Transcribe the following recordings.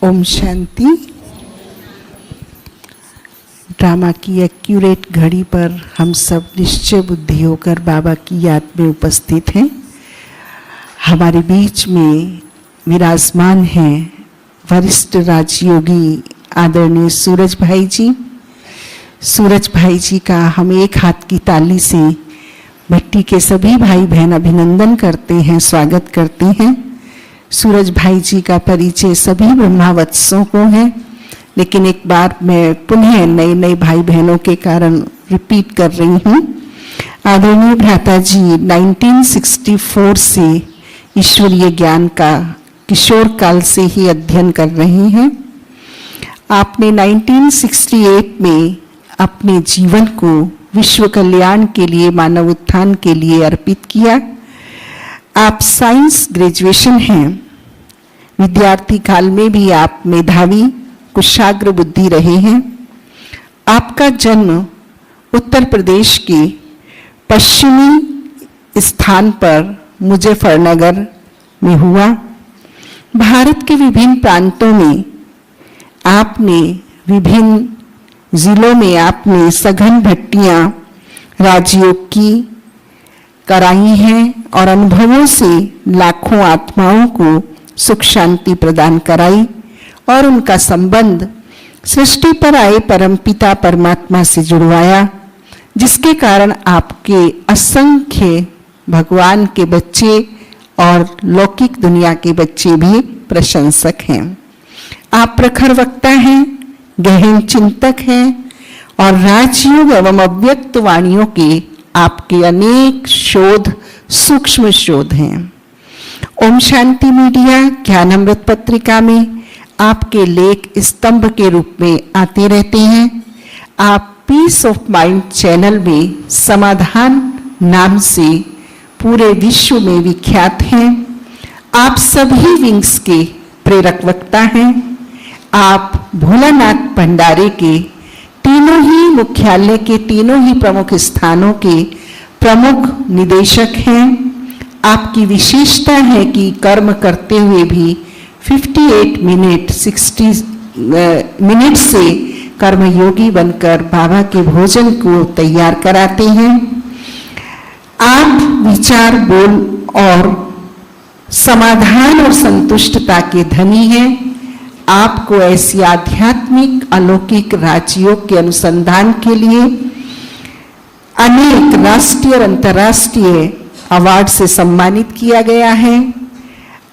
Om Shanti. Drama की accurate घड़ी पर हम सब निश्चय बुद्धि होकर बाबा की याद में उपस्थित हैं। हमारे बीच में विराजमान हैं वरिष्ठ राजयोगी आदरणीय सूरज भाई जी। सूरज भाई जी का हम एक हाथ की ताली से भट्टी के सभी भाई बहन अभिनंदन करते हैं, स्वागत करते हैं। सूरज भाई जी का परिचय सभी ब्रह्मावत्सों को है, लेकिन एक बार मैं पुनः नए नए भाई बहनों के कारण रिपीट कर रही हूँ। आदरणीय भ्राता जी 1964 से ईश्वरीय ज्ञान का किशोर काल से ही अध्ययन कर रहे हैं। आपने 1968 में अपने जीवन को विश्व कल्याण के लिए, मानव उत्थान के लिए अर्पित किया। आप साइंस ग्रेजुएशन हैं। विद्यार्थी काल में भी आप मेधावी, कुशाग्र बुद्धि रहे हैं। आपका जन्म उत्तर प्रदेश के पश्चिमी स्थान पर मुजफ्फरनगर में हुआ। भारत के विभिन्न प्रांतों में आपने, विभिन्न जिलों में आपने सघन भट्टियां राजयोग की कराई हैं और अनुभवों से लाखों आत्माओं को सुख शांति प्रदान कराई और उनका संबंध सृष्टि पर आए परमपिता परमात्मा से जुड़वाया, जिसके कारण आपके असंख्य भगवान के बच्चे और लौकिक दुनिया के बच्चे भी प्रशंसक हैं। आप प्रखर वक्ता हैं, गहन चिंतक हैं और राजयोग एवं अव्यक्त वाणियों के आपके अनेक शोध सूक्ष्म शोध हैं। ओम शांति मीडिया ज्ञानामृत पत्रिका में आपके लेख स्तंभ के रूप में आते रहते हैं। आप पीस ऑफ माइंड चैनल में समाधान नाम से पूरे विश्व में विख्यात हैं। आप सभी विंग्स के प्रेरक वक्ता हैं। आप भोलानाथ भंडारे के तीनों ही मुख्यालय के तीनों ही प्रमुख स्थानों के प्रमुख निदेशक हैं। आपकी विशेषता है कि कर्म करते हुए भी 58 मिनट 60 मिनट से कर्मयोगी बनकर बाबा के भोजन को तैयार कराते हैं। आप विचार, बोल और समाधान और संतुष्टता के धनी हैं। आपको ऐसी आध्यात्मिक अलौकिक राजयोग के अनुसंधान के लिए अनेक राष्ट्रीय और अंतर्राष्ट्रीय अवार्ड से सम्मानित किया गया है।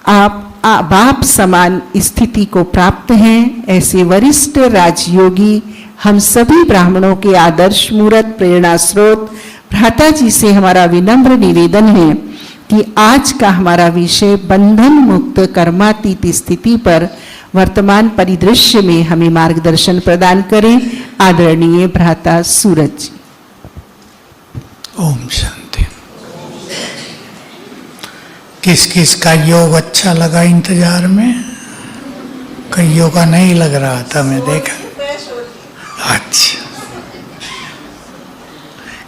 आप बाप समान स्थिति को प्राप्त हैं। ऐसे वरिष्ठ राजयोगी हम सभी ब्राह्मणों के आदर्श मूर्त प्रेरणा स्रोत भ्राता जी से हमारा विनम्र निवेदन है कि आज का हमारा विषय बंधन मुक्त कर्मातीत स्थिति पर वर्तमान परिदृश्य में हमें मार्गदर्शन प्रदान करें। आदरणीय भ्राता सूरज जी। ओम शांति। किस किस का योग अच्छा लगा इंतजार में? कईयों का नहीं लग रहा था, मैं देखा। अच्छा,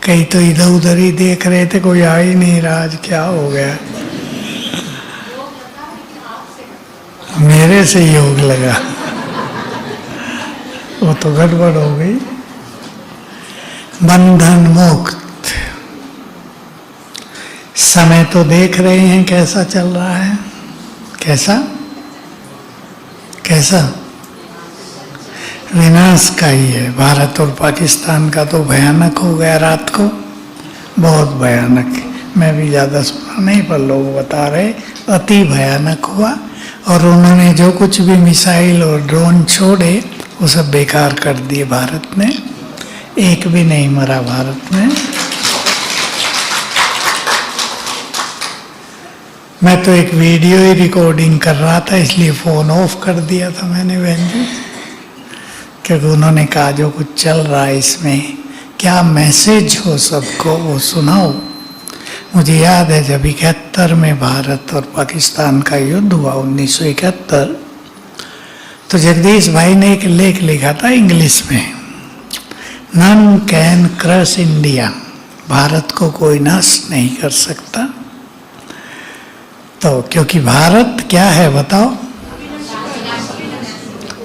कई तो इधर उधर ही देख रहे थे, कोई आ ही नहीं रहा। आज क्या हो गया? मेरे से योग लगा, वो तो गड़बड़ हो गई। बंधन मुक्त समय तो देख रहे हैं कैसा चल रहा है। कैसा कैसा विनाश का ही है। भारत और पाकिस्तान का तो भयानक हो गया रात को, बहुत भयानक। मैं भी ज़्यादा सुना नहीं, पर लोग बता रहे अति भयानक हुआ। और उन्होंने जो कुछ भी मिसाइल और ड्रोन छोड़े वो सब बेकार कर दिए भारत ने। एक भी नहीं मरा भारत में। मैं तो एक वीडियो ही रिकॉर्डिंग कर रहा था, इसलिए फ़ोन ऑफ कर दिया था मैंने बहन जी, क्योंकि उन्होंने कहा जो कुछ चल रहा है इसमें क्या मैसेज हो सबको वो सुनाओ। मुझे याद है जब 71 में भारत और पाकिस्तान का युद्ध हुआ 1971, तो जगदीश भाई ने एक लेख लिखा था इंग्लिश में, none can crush India, Bharat को कोई नष्ट नहीं कर सकता। तो क्योंकि भारत क्या है बताओ?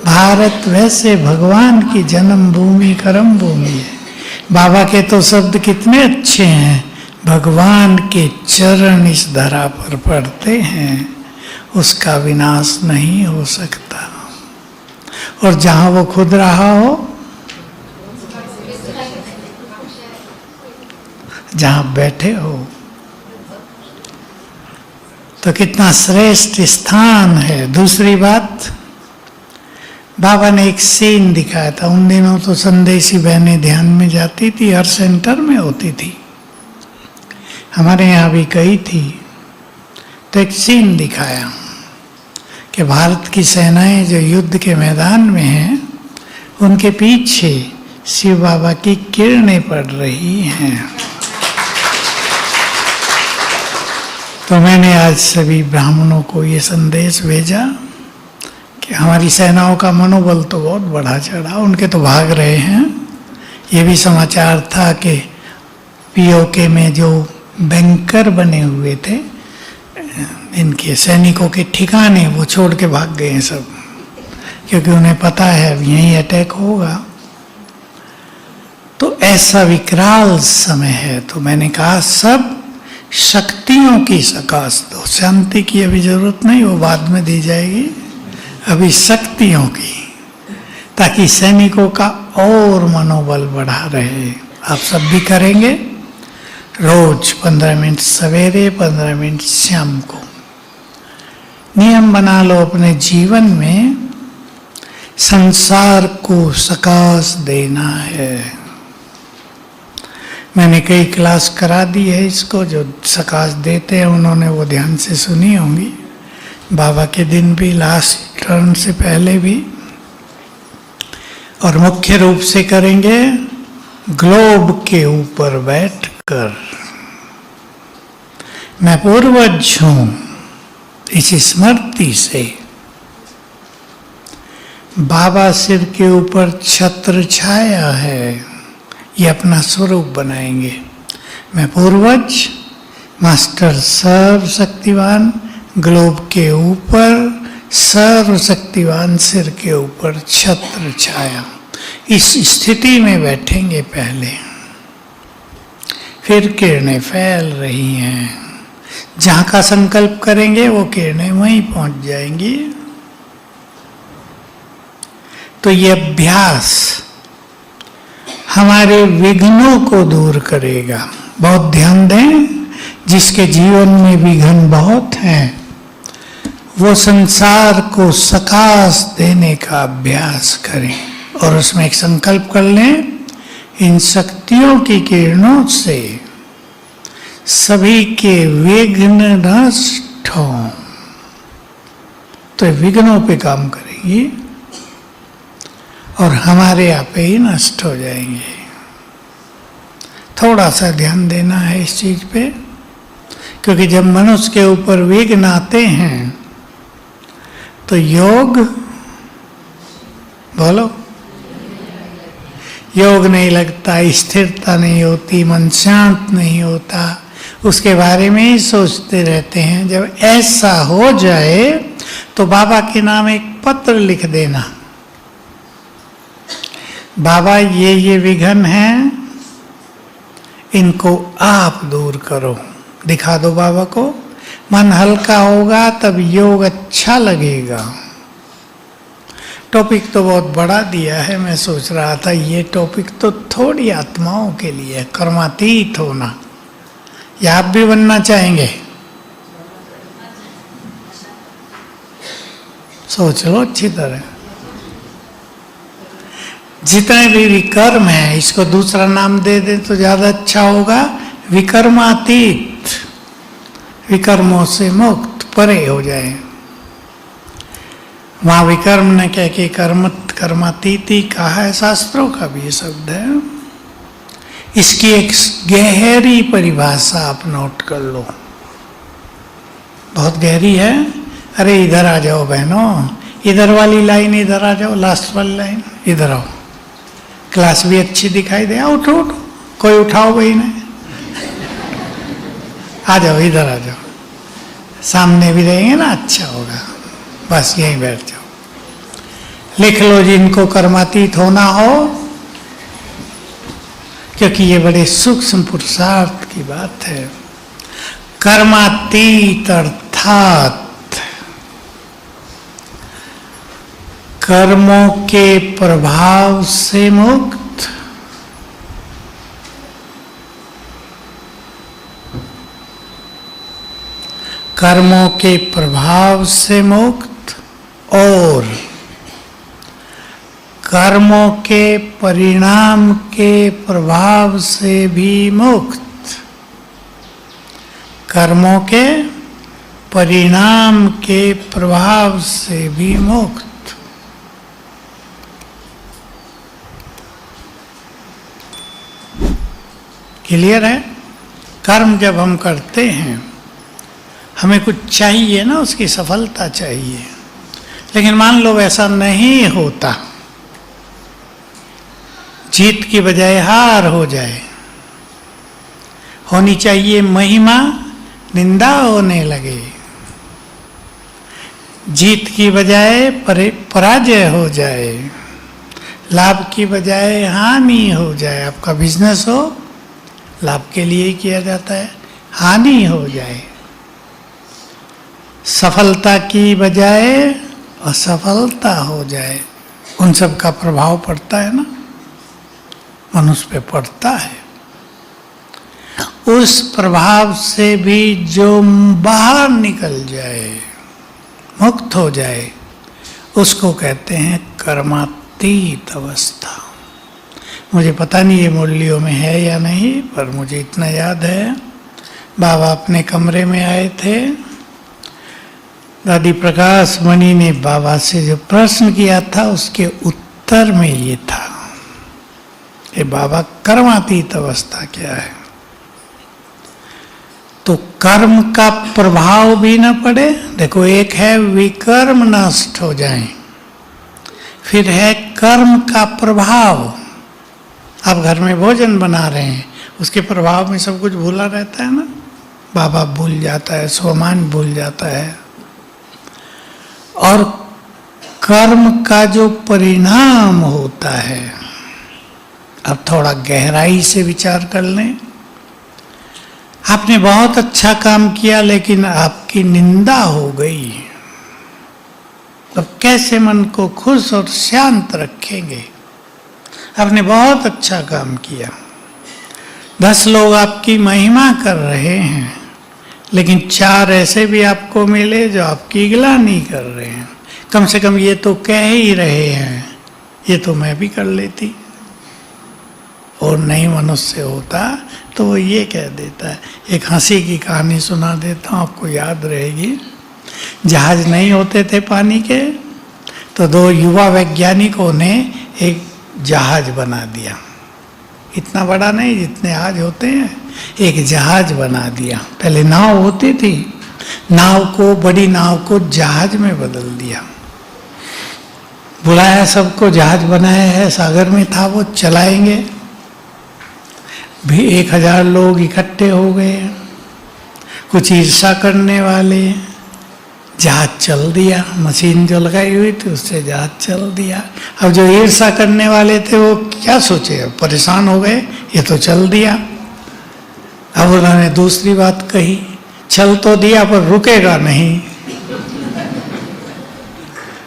भारत वैसे भगवान की जन्म भूमि कर्म भूमि है। बाबा के तो शब्द कितने अच्छे हैं, भगवान के चरण इस धरा पर पड़ते हैं, उसका विनाश नहीं हो सकता। और जहां वो खुद रहा हो, जहां बैठे हो, तो कितना श्रेष्ठ स्थान है। दूसरी बात, बाबा ने एक सीन दिखाया था। उन दिनों तो संदेशी बहनें ध्यान में जाती थी, हर सेंटर में होती थी, हमारे यहाँ भी कई थी। तो एक सीन दिखाया कि भारत की सेनाएं जो युद्ध के मैदान में हैं, उनके पीछे शिव बाबा की किरणें पड़ रही हैं। तो मैंने आज सभी ब्राह्मणों को ये संदेश भेजा कि हमारी सेनाओं का मनोबल तो बहुत बढ़ा चढ़ा, उनके तो भाग रहे हैं। ये भी समाचार था कि पीओके में जो बैंकर बने हुए थे, इनके सैनिकों के ठिकाने वो छोड़ के भाग गए हैं सब, क्योंकि उन्हें पता है अब यहीं अटैक होगा। तो ऐसा विकराल समय है। तो मैंने कहा सब शक्तियों की सकाश दो, शांति की अभी जरूरत नहीं, वो बाद में दी जाएगी, अभी शक्तियों की, ताकि सैनिकों का और मनोबल बढ़ा रहे। आप सब भी करेंगे, रोज 15 मिनट सवेरे 15 मिनट शाम को नियम बना लो अपने जीवन में, संसार को सकाश देना है। मैंने कई क्लास करा दी है इसको, जो सकाश देते हैं उन्होंने वो ध्यान से सुनी होंगी, बाबा के दिन भी, लास्ट टर्न से पहले भी। और मुख्य रूप से करेंगे ग्लोब के ऊपर बैठकर। मैं पूर्वज हूं, इस स्मृति से बाबा सिर के ऊपर छत्र छाया है, ये अपना स्वरूप बनाएंगे। मैं पूर्वज, मास्टर सर्वशक्तिवान, ग्लोब के ऊपर सर्वशक्तिवान सिर के ऊपर छत्र छाया, इस स्थिति में बैठेंगे पहले। फिर किरणें फैल रही हैं, जहां का संकल्प करेंगे वो किरणें वहीं पहुंच जाएंगी। तो ये अभ्यास हमारे विघ्नों को दूर करेगा। बहुत ध्यान दें, जिसके जीवन में विघ्न बहुत हैं, वो संसार को सकाश देने का अभ्यास करें और उसमें एक संकल्प कर लें, इन शक्तियों की किरणों से सभी के विघ्न नष्ट हों। तो विघ्नों पे काम करेंगी और हमारे आप ही नष्ट हो जाएंगे। थोड़ा सा ध्यान देना है इस चीज पे, क्योंकि जब मनुष्य के ऊपर विघ्न आते हैं तो योग, बोलो, योग नहीं लगता, स्थिरता नहीं होती, मन शांत नहीं होता, उसके बारे में ही सोचते रहते हैं। जब ऐसा हो जाए तो बाबा के नाम एक पत्र लिख देना, बाबा ये विघ्न हैं, इनको आप दूर करो, दिखा दो बाबा को। मन हल्का होगा तब योग अच्छा लगेगा। टॉपिक तो बहुत बड़ा दिया है, मैं सोच रहा था ये टॉपिक तो थोड़ी आत्माओं के लिए, कर्मातीत होना। या आप भी बनना चाहेंगे? सोच लो अच्छी तरह। जितने भी विकर्म है, इसको दूसरा नाम दे दें तो ज्यादा अच्छा होगा, विकर्मातीत, विकर्मों से मुक्त, परे हो जाए। वहां विकर्म ने कह के कर्मातीति कहा है, शास्त्रों का भी ये शब्द है। इसकी एक गहरी परिभाषा आप नोट कर लो, बहुत गहरी है। अरे इधर आ जाओ बहनों, इधर वाली लाइन इधर आ जाओ, लास्ट वाली लाइन इधर आओ, क्लास भी अच्छी दिखाई दे। उठो उठो, कोई उठाओ भाई ने, आ जाओ इधर आ जाओ, सामने भी रहेंगे ना, अच्छा होगा। बस यहीं बैठ जाओ। लिख लो जिनको कर्मातीत होना हो, क्योंकि ये बड़े सूक्ष्म पुरुषार्थ की बात है। कर्मातीत अर्थात कर्मों के प्रभाव से मुक्त, कर्मों के प्रभाव से मुक्त और कर्मों के परिणाम के प्रभाव से भी मुक्त, कर्मों के परिणाम के प्रभाव से भी मुक्त। क्लियर है? कर्म जब हम करते हैं, हमें कुछ चाहिए ना, उसकी सफलता चाहिए। लेकिन मान लो ऐसा नहीं होता, जीत की बजाय हार हो जाए, होनी चाहिए महिमा, निंदा होने लगे, जीत की बजाय पराजय हो जाए, लाभ की बजाय हानि हो जाए। आपका बिजनेस हो, लाभ के लिए ही किया जाता है, हानि हो जाए, सफलता की बजाय असफलता हो जाए, उन सब का प्रभाव पड़ता है ना, मनुष्य पे पड़ता है। उस प्रभाव से भी जो बाहर निकल जाए, मुक्त हो जाए, उसको कहते हैं कर्मातीत अवस्था। मुझे पता नहीं ये मुरलियों में है या नहीं, पर मुझे इतना याद है, बाबा अपने कमरे में आए थे, दादी प्रकाश मणि ने बाबा से जो प्रश्न किया था उसके उत्तर में ये था, ये बाबा कर्मातीत अवस्था क्या है। तो कर्म का प्रभाव भी न पड़े। देखो, एक है विकर्म नष्ट हो जाए, फिर है कर्म का प्रभाव। आप घर में भोजन बना रहे हैं, उसके प्रभाव में सब कुछ भूला रहता है ना, बाबा भूल जाता है, स्वमान भूल जाता है। और कर्म का जो परिणाम होता है, अब थोड़ा गहराई से विचार कर लें। आपने बहुत अच्छा काम किया लेकिन आपकी निंदा हो गई, अब कैसे मन को खुश और शांत रखेंगे? आपने बहुत अच्छा काम किया, 10 लोग आपकी महिमा कर रहे हैं, लेकिन 4 ऐसे भी आपको मिले जो आपकी गिलानी कर रहे हैं। कम से कम ये तो कह ही रहे हैं, ये तो मैं भी कर लेती। और नहीं मनुष्य होता तो वो ये कह देता है। एक हंसी की कहानी सुना देता हूँ, आपको याद रहेगी। जहाज नहीं होते थे पानी के, तो 2 युवा वैज्ञानिकों ने एक जहाज बना दिया, इतना बड़ा नहीं जितने आज होते हैं, एक जहाज बना दिया। पहले नाव होती थी, नाव को, बड़ी नाव को जहाज में बदल दिया। बुलाया सबको, जहाज बनाया है, सागर में था, वो चलाएंगे भी। 1000 लोग इकट्ठे हो गए, कुछ ईर्षा करने वाले, जहाज चल दिया। मशीन जो लगाई हुई थी उससे जहाज चल दिया। अब जो ईर्षा करने वाले थे वो क्या सोचे, परेशान हो गए, ये तो चल दिया। अब उन्होंने दूसरी बात कही, चल तो दिया पर रुकेगा नहीं।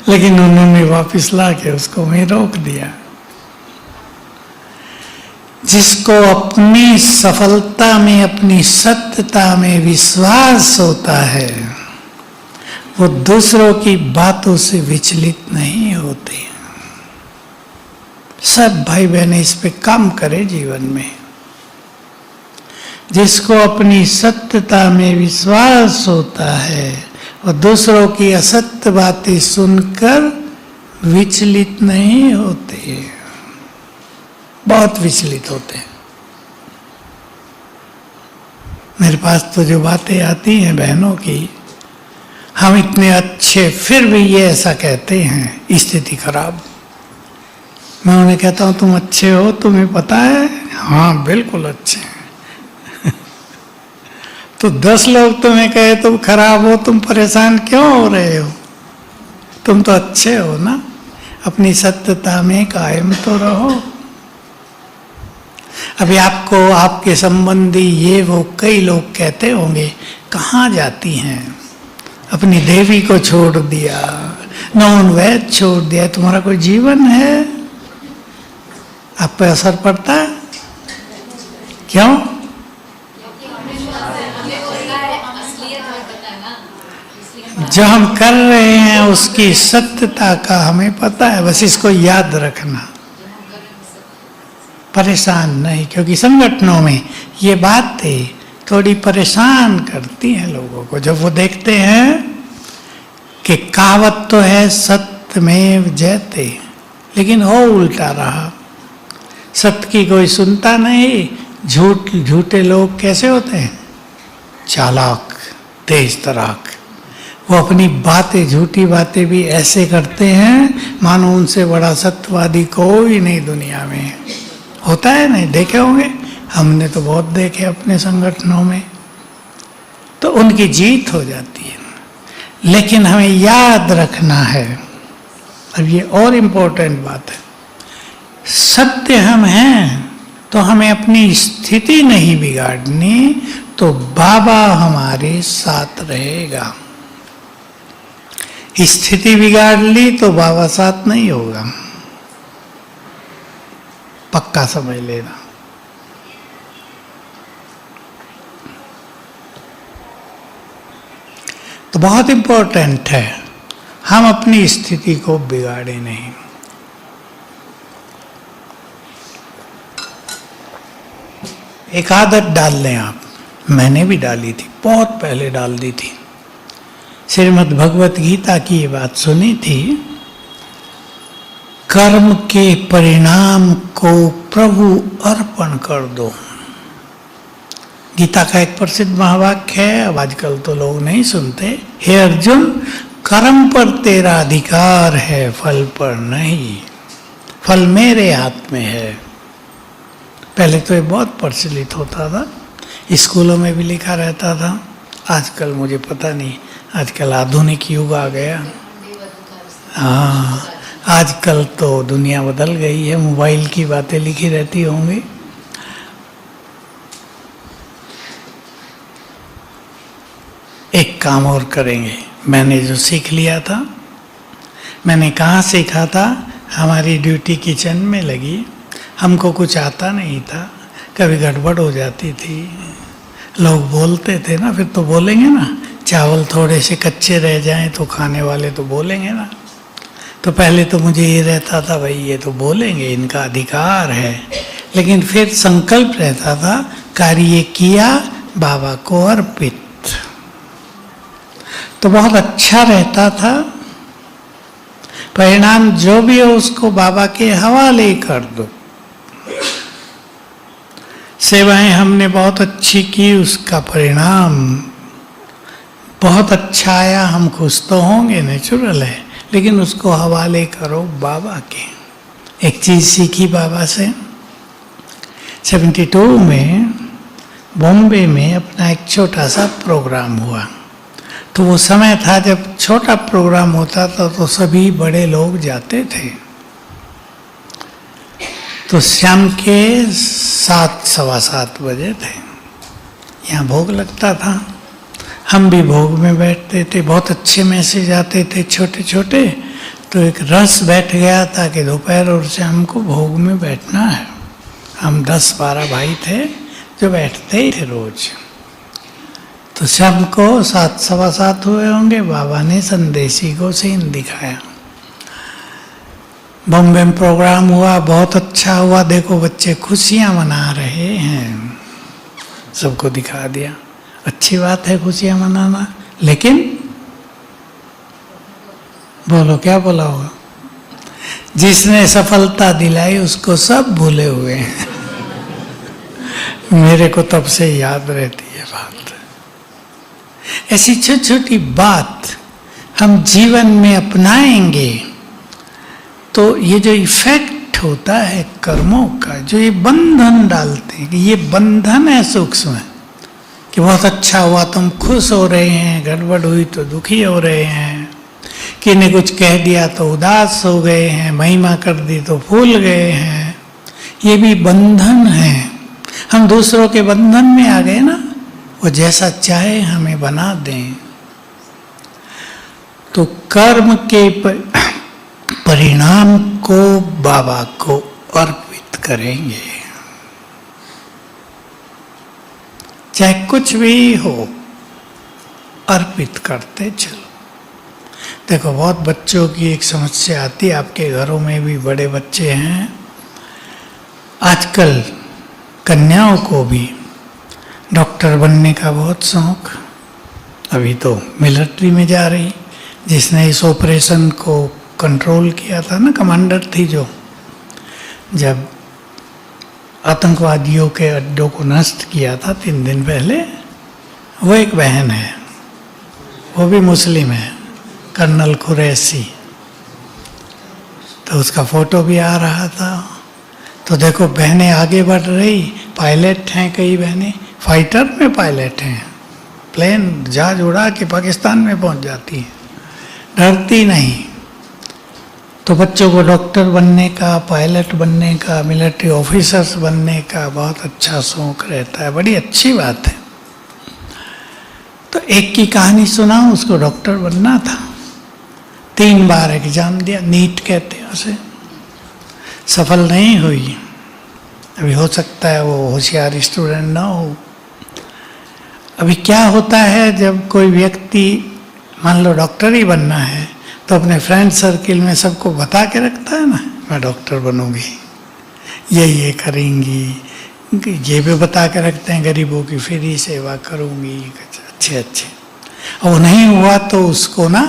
लेकिन उन्होंने वापस ला के उसको वहीं रोक दिया। जिसको अपनी सफलता में, अपनी सत्यता में विश्वास होता है, वो दूसरों की बातों से विचलित नहीं होते। सब भाई बहनें इस पे काम करें जीवन में। जिसको अपनी सत्यता में विश्वास होता है, और दूसरों की असत्य बातें सुनकर विचलित नहीं होते। बहुत विचलित होते हैं। मेरे पास तो जो बातें आती हैं बहनों की, हम इतने अच्छे फिर भी ये ऐसा कहते हैं, स्थिति खराब। मैं उन्हें कहता हूँ तुम अच्छे हो, तुम्हें पता है? हाँ बिल्कुल अच्छे हैं। तो 10 लोग तुम्हें कहे तुम खराब हो, तुम परेशान क्यों हो रहे हो? तुम तो अच्छे हो ना। अपनी सत्यता में कायम तो रहो। अभी आपको आपके संबंधी ये वो कई लोग कहते होंगे, कहाँ जाती हैं, अपनी देवी को छोड़ दिया, नॉन वेज छोड़ दिया, तुम्हारा कोई जीवन है? आप पे असर पड़ता है? क्यों? जो हम कर रहे हैं उसकी सत्यता का हमें पता है, बस इसको याद रखना, परेशान नहीं। क्योंकि संगठनों में ये बातें थोड़ी परेशान करती हैं लोगों को, जब वो देखते हैं कि कहावत तो है सत्यमेव जयते, लेकिन हो उल्टा रहा, सत्य की कोई सुनता नहीं। झूठे लोग कैसे होते हैं? चालाक, तेज तराक। वो अपनी बातें, झूठी बातें भी ऐसे करते हैं मानो उनसे बड़ा सत्यवादी कोई नहीं दुनिया में। होता है नहीं, देखे होंगे, हमने तो बहुत देखे अपने संगठनों में। तो उनकी जीत हो जाती है। लेकिन हमें याद रखना है, अब ये और इम्पोर्टेंट बात है, सत्य हम हैं तो हमें अपनी स्थिति नहीं बिगाड़नी, तो बाबा हमारे साथ रहेगा। स्थिति बिगाड़ ली तो बाबा साथ नहीं होगा, पक्का समझ लेना। तो बहुत इंपॉर्टेंट है हम अपनी स्थिति को बिगाड़े नहीं। एक आदत डाल लें आप, मैंने भी डाली थी, बहुत पहले डाल दी थी। श्रीमद् भगवत गीता की ये बात सुनी थी, कर्म के परिणाम को प्रभु अर्पण कर दो। गीता का एक प्रसिद्ध महावाक्य है, अब आजकल तो लोग नहीं सुनते। हे अर्जुन, कर्म पर तेरा अधिकार है, फल पर नहीं, फल मेरे हाथ में है। पहले तो ये बहुत प्रचलित होता था, स्कूलों में भी लिखा रहता था। आजकल मुझे पता नहीं, आजकल आधुनिक युग आ गया। हाँ, आजकल तो दुनिया बदल गई है, मोबाइल की बातें लिखी रहती होंगी। एक काम और करेंगे, मैंने जो सीख लिया था, मैंने कहाँ सीखा था, हमारी ड्यूटी किचन में लगी। हमको कुछ आता नहीं था, कभी गड़बड़ हो जाती थी, लोग बोलते थे ना, फिर तो बोलेंगे ना, चावल थोड़े से कच्चे रह जाएं तो खाने वाले तो बोलेंगे ना। तो पहले तो मुझे ये रहता था, भाई ये तो बोलेंगे, इनका अधिकार है। लेकिन फिर संकल्प रहता था, कार्य किया बाबा को अर्पित, तो बहुत अच्छा रहता था। परिणाम जो भी हो उसको बाबा के हवाले कर दो। सेवाएं हमने बहुत अच्छी की, उसका परिणाम बहुत अच्छा आया, हम खुश तो होंगे, नेचुरल है, लेकिन उसको हवाले करो बाबा के। एक चीज सीखी बाबा से, 72 में बॉम्बे में अपना एक छोटा सा प्रोग्राम हुआ। तो वो समय था जब छोटा प्रोग्राम होता था तो सभी बड़े लोग जाते थे। तो शाम के 7, सवा 7 बजे थे, यहाँ भोग लगता था, हम भी भोग में बैठते थे। बहुत अच्छे मैसेज आते थे छोटे छोटे, तो एक रस बैठ गया था कि दोपहर और शाम को भोग में बैठना है। हम 10-12 भाई थे जो बैठते ही थे रोज। तो शाम को 7, सवा 7 हुए होंगे, बाबा ने संदेशी को सीन दिखाया। बॉम्बे में प्रोग्राम हुआ, बहुत अच्छा हुआ, देखो बच्चे खुशियां मना रहे हैं, सबको दिखा दिया। अच्छी बात है खुशियां मनाना, लेकिन बोलो क्या बोला होगा? जिसने सफलता दिलाई उसको सब भूले हुए हैं। मेरे को तब से याद रहती है बात। ऐसी छोटी छोटी बात हम जीवन में अपनाएंगे तो ये जो इफेक्ट होता है कर्मों का, जो ये बंधन डालते हैं, ये बंधन है सूक्ष्म है, कि बहुत अच्छा हुआ तुम खुश हो रहे हैं, गड़बड़ हुई तो दुखी हो रहे हैं, किन्हें कुछ कह दिया तो उदास हो गए हैं, महिमा कर दी तो भूल गए हैं। ये भी बंधन है, हम दूसरों के बंधन में आ गए ना। वो जैसा चाहे हमें बना दें। तो कर्म के परिणाम को बाबा को अर्पित करेंगे, चाहे कुछ भी हो, अर्पित करते चलो। देखो, बहुत बच्चों की एक समस्या आती है, आपके घरों में भी बड़े बच्चे हैं। आजकल कन्याओं को भी डॉक्टर बनने का बहुत शौक। अभी तो मिलिट्री में जा रही, जिसने इस ऑपरेशन को कंट्रोल किया था ना, कमांडर थी जो, जब आतंकवादियों के अड्डों को नष्ट किया था 3 दिन पहले, वो एक बहन है, वो भी मुस्लिम है, कर्नल कुरैशी। तो उसका फोटो भी आ रहा था। तो देखो, बहनें आगे बढ़ रही, पायलट हैं कई बहनें, फाइटर में पायलट हैं, प्लेन जहाज उड़ा के पाकिस्तान में पहुंच जाती हैं, डरती नहीं। तो बच्चों को डॉक्टर बनने का, पायलट बनने का, मिलिट्री ऑफिसर्स बनने का बहुत अच्छा शौक रहता है, बड़ी अच्छी बात है। तो एक की कहानी सुनाऊं, उसको डॉक्टर बनना था, 3 बार एग्जाम दिया, नीट कहते हैं उसे, सफल नहीं हुई। अभी हो सकता है वो होशियार स्टूडेंट ना हो। अभी क्या होता है, जब कोई व्यक्ति मान लो डॉक्टर ही बनना है, तो अपने फ्रेंड सर्किल में सबको बता के रखता है ना, मैं डॉक्टर बनूंगी, ये करेंगी, ये भी बता के रखते हैं, गरीबों की फ्री सेवा करूंगी, अच्छे। और वो नहीं हुआ तो उसको ना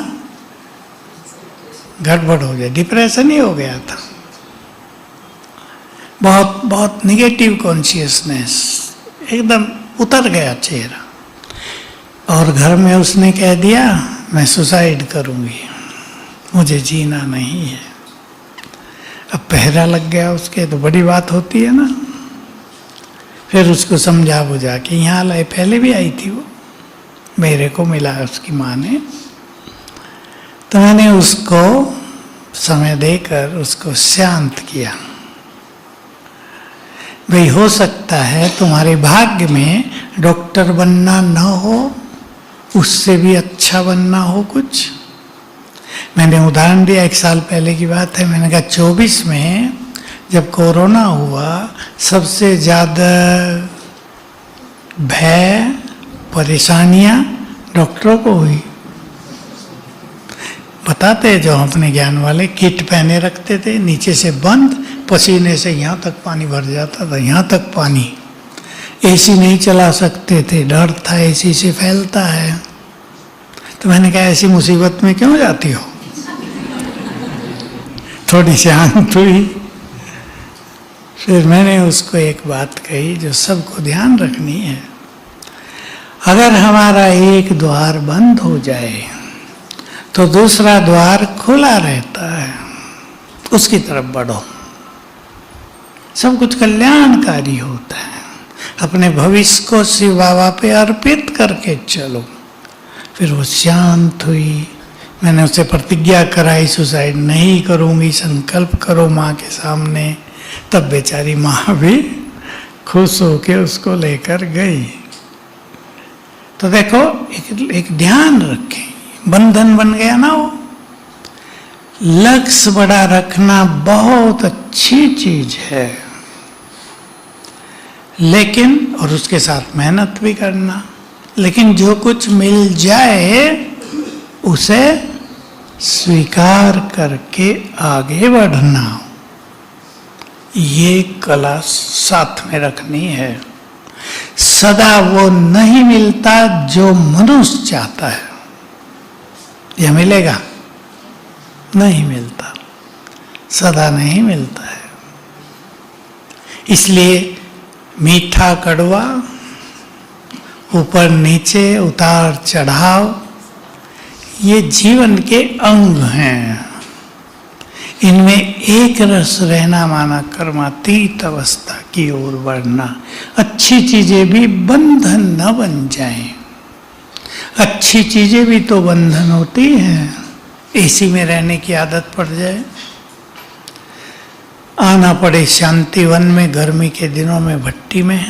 गड़बड़ हो जाए, डिप्रेशन ही हो गया था, बहुत बहुत निगेटिव कॉन्शियसनेस, एकदम उतर गया चेहरा। और घर में उसने कह दिया, मैं सुसाइड करूंगी, मुझे जीना नहीं है। अब पहरा लग गया उसके, तो बड़ी बात होती है ना। फिर उसको समझा बुझा के यहाँ लाए, पहले भी आई थी वो, मेरे को मिला उसकी माँ ने, तो मैंने उसको समय देकर उसको शांत किया। भाई, हो सकता है तुम्हारे भाग्य में डॉक्टर बनना न हो, उससे भी अच्छा बनना हो कुछ। मैंने उदाहरण दिया, 1 साल पहले की बात है, मैंने कहा 24 में जब कोरोना हुआ, सबसे ज़्यादा भय, परेशानियां डॉक्टरों को हुई। बताते जो अपने ज्ञान वाले, किट पहने रखते थे, नीचे से बंद, पसीने से यहाँ तक पानी भर जाता था, यहाँ तक पानी। एसी नहीं चला सकते थे, डर था एसी से फैलता है। तो मैंने कहा, ऐसी मुसीबत में क्यों जाती हो? थोड़ी शांत हुई। फिर मैंने उसको एक बात कही जो सबको ध्यान रखनी है, अगर हमारा एक द्वार बंद हो जाए तो दूसरा द्वार खुला रहता है, उसकी तरफ बढ़ो, सब कुछ कल्याणकारी होता है। अपने भविष्य को शिव बाबा पे अर्पित करके चलो। फिर वो शांत हुई। मैंने उसे प्रतिज्ञा कराई, सुसाइड नहीं करूंगी, संकल्प करो माँ के सामने। तब बेचारी माँ भी खुश होके उसको लेकर गई। तो देखो, एक ध्यान रखें, बंधन बन गया ना वो। लक्ष्य बड़ा रखना बहुत अच्छी चीज है, लेकिन और उसके साथ मेहनत भी करना, लेकिन जो कुछ मिल जाए उसे स्वीकार करके आगे बढ़ना, ये कला साथ में रखनी है। सदा वो नहीं मिलता जो मनुष्य चाहता है, यह मिलेगा? नहीं मिलता, सदा नहीं मिलता है। इसलिए मीठा कड़वा, ऊपर नीचे, उतार चढ़ाव, ये जीवन के अंग हैं। इनमें एक रस रहना माना कर्मातीत अवस्था की ओर बढ़ना। अच्छी चीजें भी बंधन न बन जाएं। अच्छी चीजें भी तो बंधन होती हैं। एसी में रहने की आदत पड़ जाए, आना पड़े शांतिवन में गर्मी के दिनों में भट्टी में।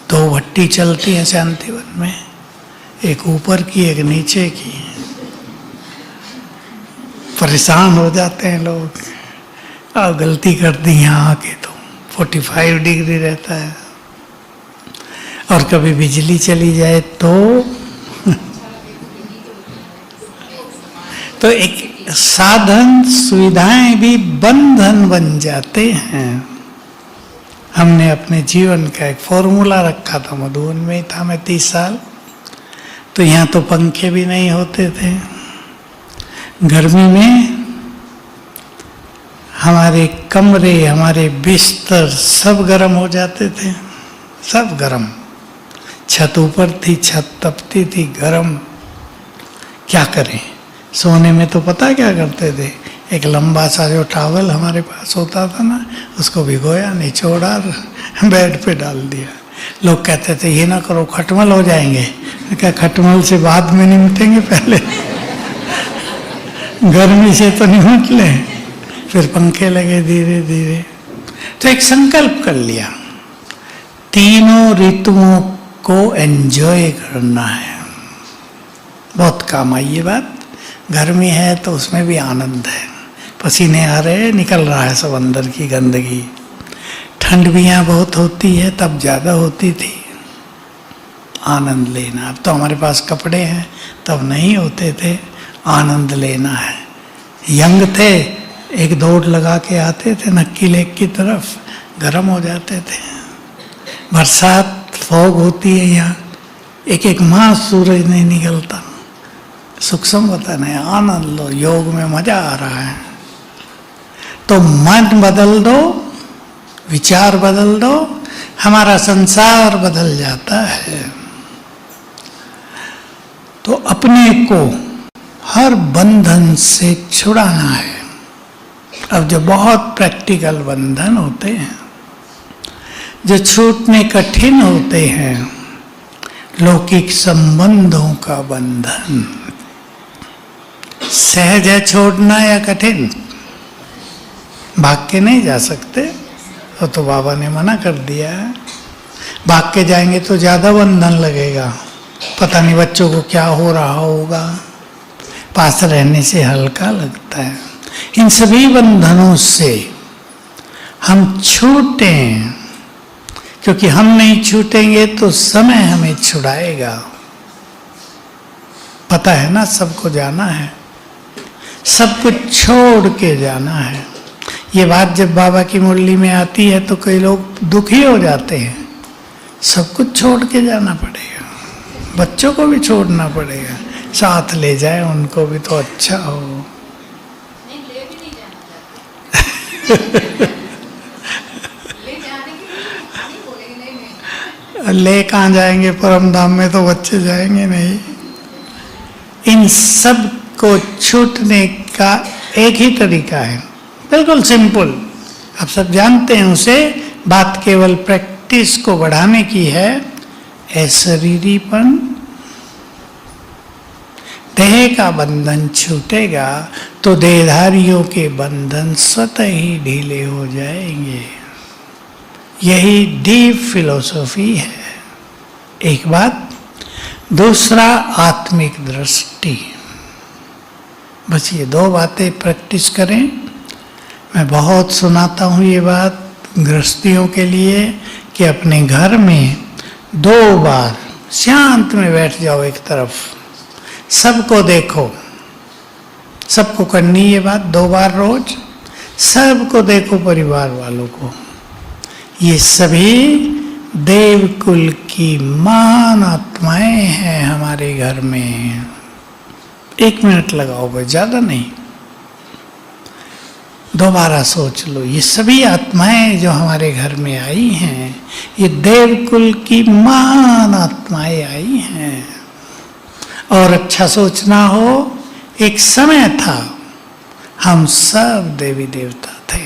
2 भट्टी चलती हैं शांतिवन में, एक ऊपर की एक नीचे की। परेशान हो जाते हैं लोग, और गलती कर दी यहाँ आके तो 45 डिग्री रहता है, और कभी बिजली चली जाए तो एक साधन सुविधाएं भी बंधन बन जाते हैं। हमने अपने जीवन का एक फॉर्मूला रखा था, मधुबन में ही था मैं 30 साल, तो यहाँ तो पंखे भी नहीं होते थे। गर्मी में हमारे कमरे, हमारे बिस्तर सब गर्म हो जाते थे, सब गर्म। छत ऊपर थी, छत तपती थी, गर्म। क्या करें? सोने में तो पता क्या करते थे, एक लंबा सा जो टॉवल हमारे पास होता था ना, उसको भिगोया, निचोड़ा, बेड पे डाल दिया। लोग कहते थे ये ना करो, खटमल हो जाएंगे। क्या खटमल से बाद में निमटेंगे, पहले गर्मी से तो निमट ले। फिर पंखे लगे धीरे धीरे। तो एक संकल्प कर लिया, तीनों ऋतुओं को एंजॉय करना है। बहुत काम आई ये बात। गर्मी है तो उसमें भी आनंद है, पसीने आ रहे, निकल रहा है सब अंदर की गंदगी। ठंड भी यहाँ बहुत होती है, तब ज़्यादा होती थी। आनंद लेना। अब तो हमारे पास कपड़े हैं, तब नहीं होते थे। आनंद लेना है। यंग थे, एक दौड़ लगा के आते थे नक्की लेक की तरफ, गर्म हो जाते थे। बरसात फॉग होती है यहाँ, एक एक माह सूरज नहीं निकलता। सूक्ष्म बता नहीं, आनंद लो, योग में मजा आ रहा है। तो मन बदल दो, विचार बदल दो, हमारा संसार बदल जाता है। तो अपने को हर बंधन से छुड़ाना है। अब जो बहुत प्रैक्टिकल बंधन होते हैं, जो छूटने कठिन होते हैं, लौकिक संबंधों का बंधन, सहज है छोड़ना या कठिन? भाग के नहीं जा सकते, तो बाबा ने मना कर दिया है। भाग के जाएंगे तो ज्यादा बंधन लगेगा, पता नहीं बच्चों को क्या हो रहा होगा। पास रहने से हल्का लगता है। इन सभी बंधनों से हम छूटें, क्योंकि हम नहीं छूटेंगे तो समय हमें छुड़ाएगा। पता है ना, सबको जाना है, सब कुछ छोड़ के जाना है। ये बात जब बाबा की मुरली में आती है तो कई लोग दुखी हो जाते हैं। सब कुछ छोड़ के जाना पड़ेगा, बच्चों को भी छोड़ना पड़ेगा, साथ ले जाए उनको भी तो अच्छा हो। नहीं, ले भी नहीं जाना ले जाने के लिए नहीं बोलेंगे, नहीं। ले कहाँ जाएंगे? परम धाम में तो बच्चे जाएंगे नहीं। इन सब को छूटने का एक ही तरीका है, बिल्कुल सिंपल, आप सब जानते हैं उसे। बात केवल प्रैक्टिस को बढ़ाने की है। अशरीरीपन, देह का बंधन छूटेगा तो देहधारियों के बंधन स्वतः ही ढीले हो जाएंगे। यही डीप फिलॉसफी है। एक बात। दूसरा, आत्मिक दृष्टि। बस ये 2 बातें प्रैक्टिस करें। मैं बहुत सुनाता हूँ ये बात गृहस्थियों के लिए कि अपने घर में 2 बार शांत में बैठ जाओ एक तरफ, सबको देखो। सबको करनी ये बात 2 बार रोज, सबको देखो, परिवार वालों को। ये सभी देवकुल की महान आत्माएं हैं हमारे घर में। 1 मिनट लगाओ भाई, ज्यादा नहीं। दोबारा सोच लो, ये सभी आत्माएं जो हमारे घर में आई हैं, ये देवकुल की महान आत्माएं आई हैं। और अच्छा सोचना हो, एक समय था हम सब देवी देवता थे।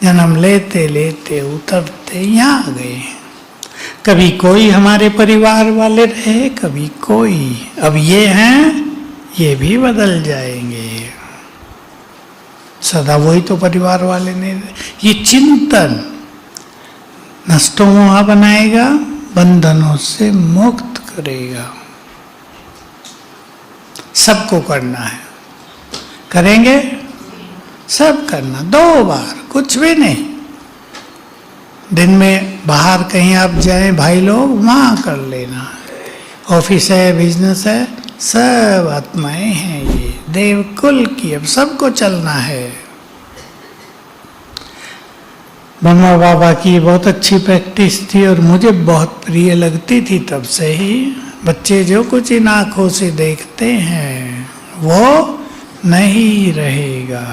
जन्म लेते लेते उतरते यहाँ आ गए। कभी कोई हमारे परिवार वाले रहे, कभी कोई। अब ये हैं, ये भी बदल जाएंगे। सदा वही तो परिवार वाले ने, ये चिंतन नष्टों मोहा बनाएगा, बंधनों से मुक्त करेगा। सबको करना है, करेंगे सब करना, 2 बार, कुछ भी नहीं। दिन में बाहर कहीं आप जाएं भाई लोग, वहां कर लेना। ऑफिस है, बिजनेस है, सब आत्माएं हैं, ये देवकुल की, अब सबको चलना है। ब्रह्मा बाबा की बहुत अच्छी प्रैक्टिस थी और मुझे बहुत प्रिय लगती थी तब से ही। बच्चे जो कुछ इन आंखों से देखते हैं वो नहीं रहेगा।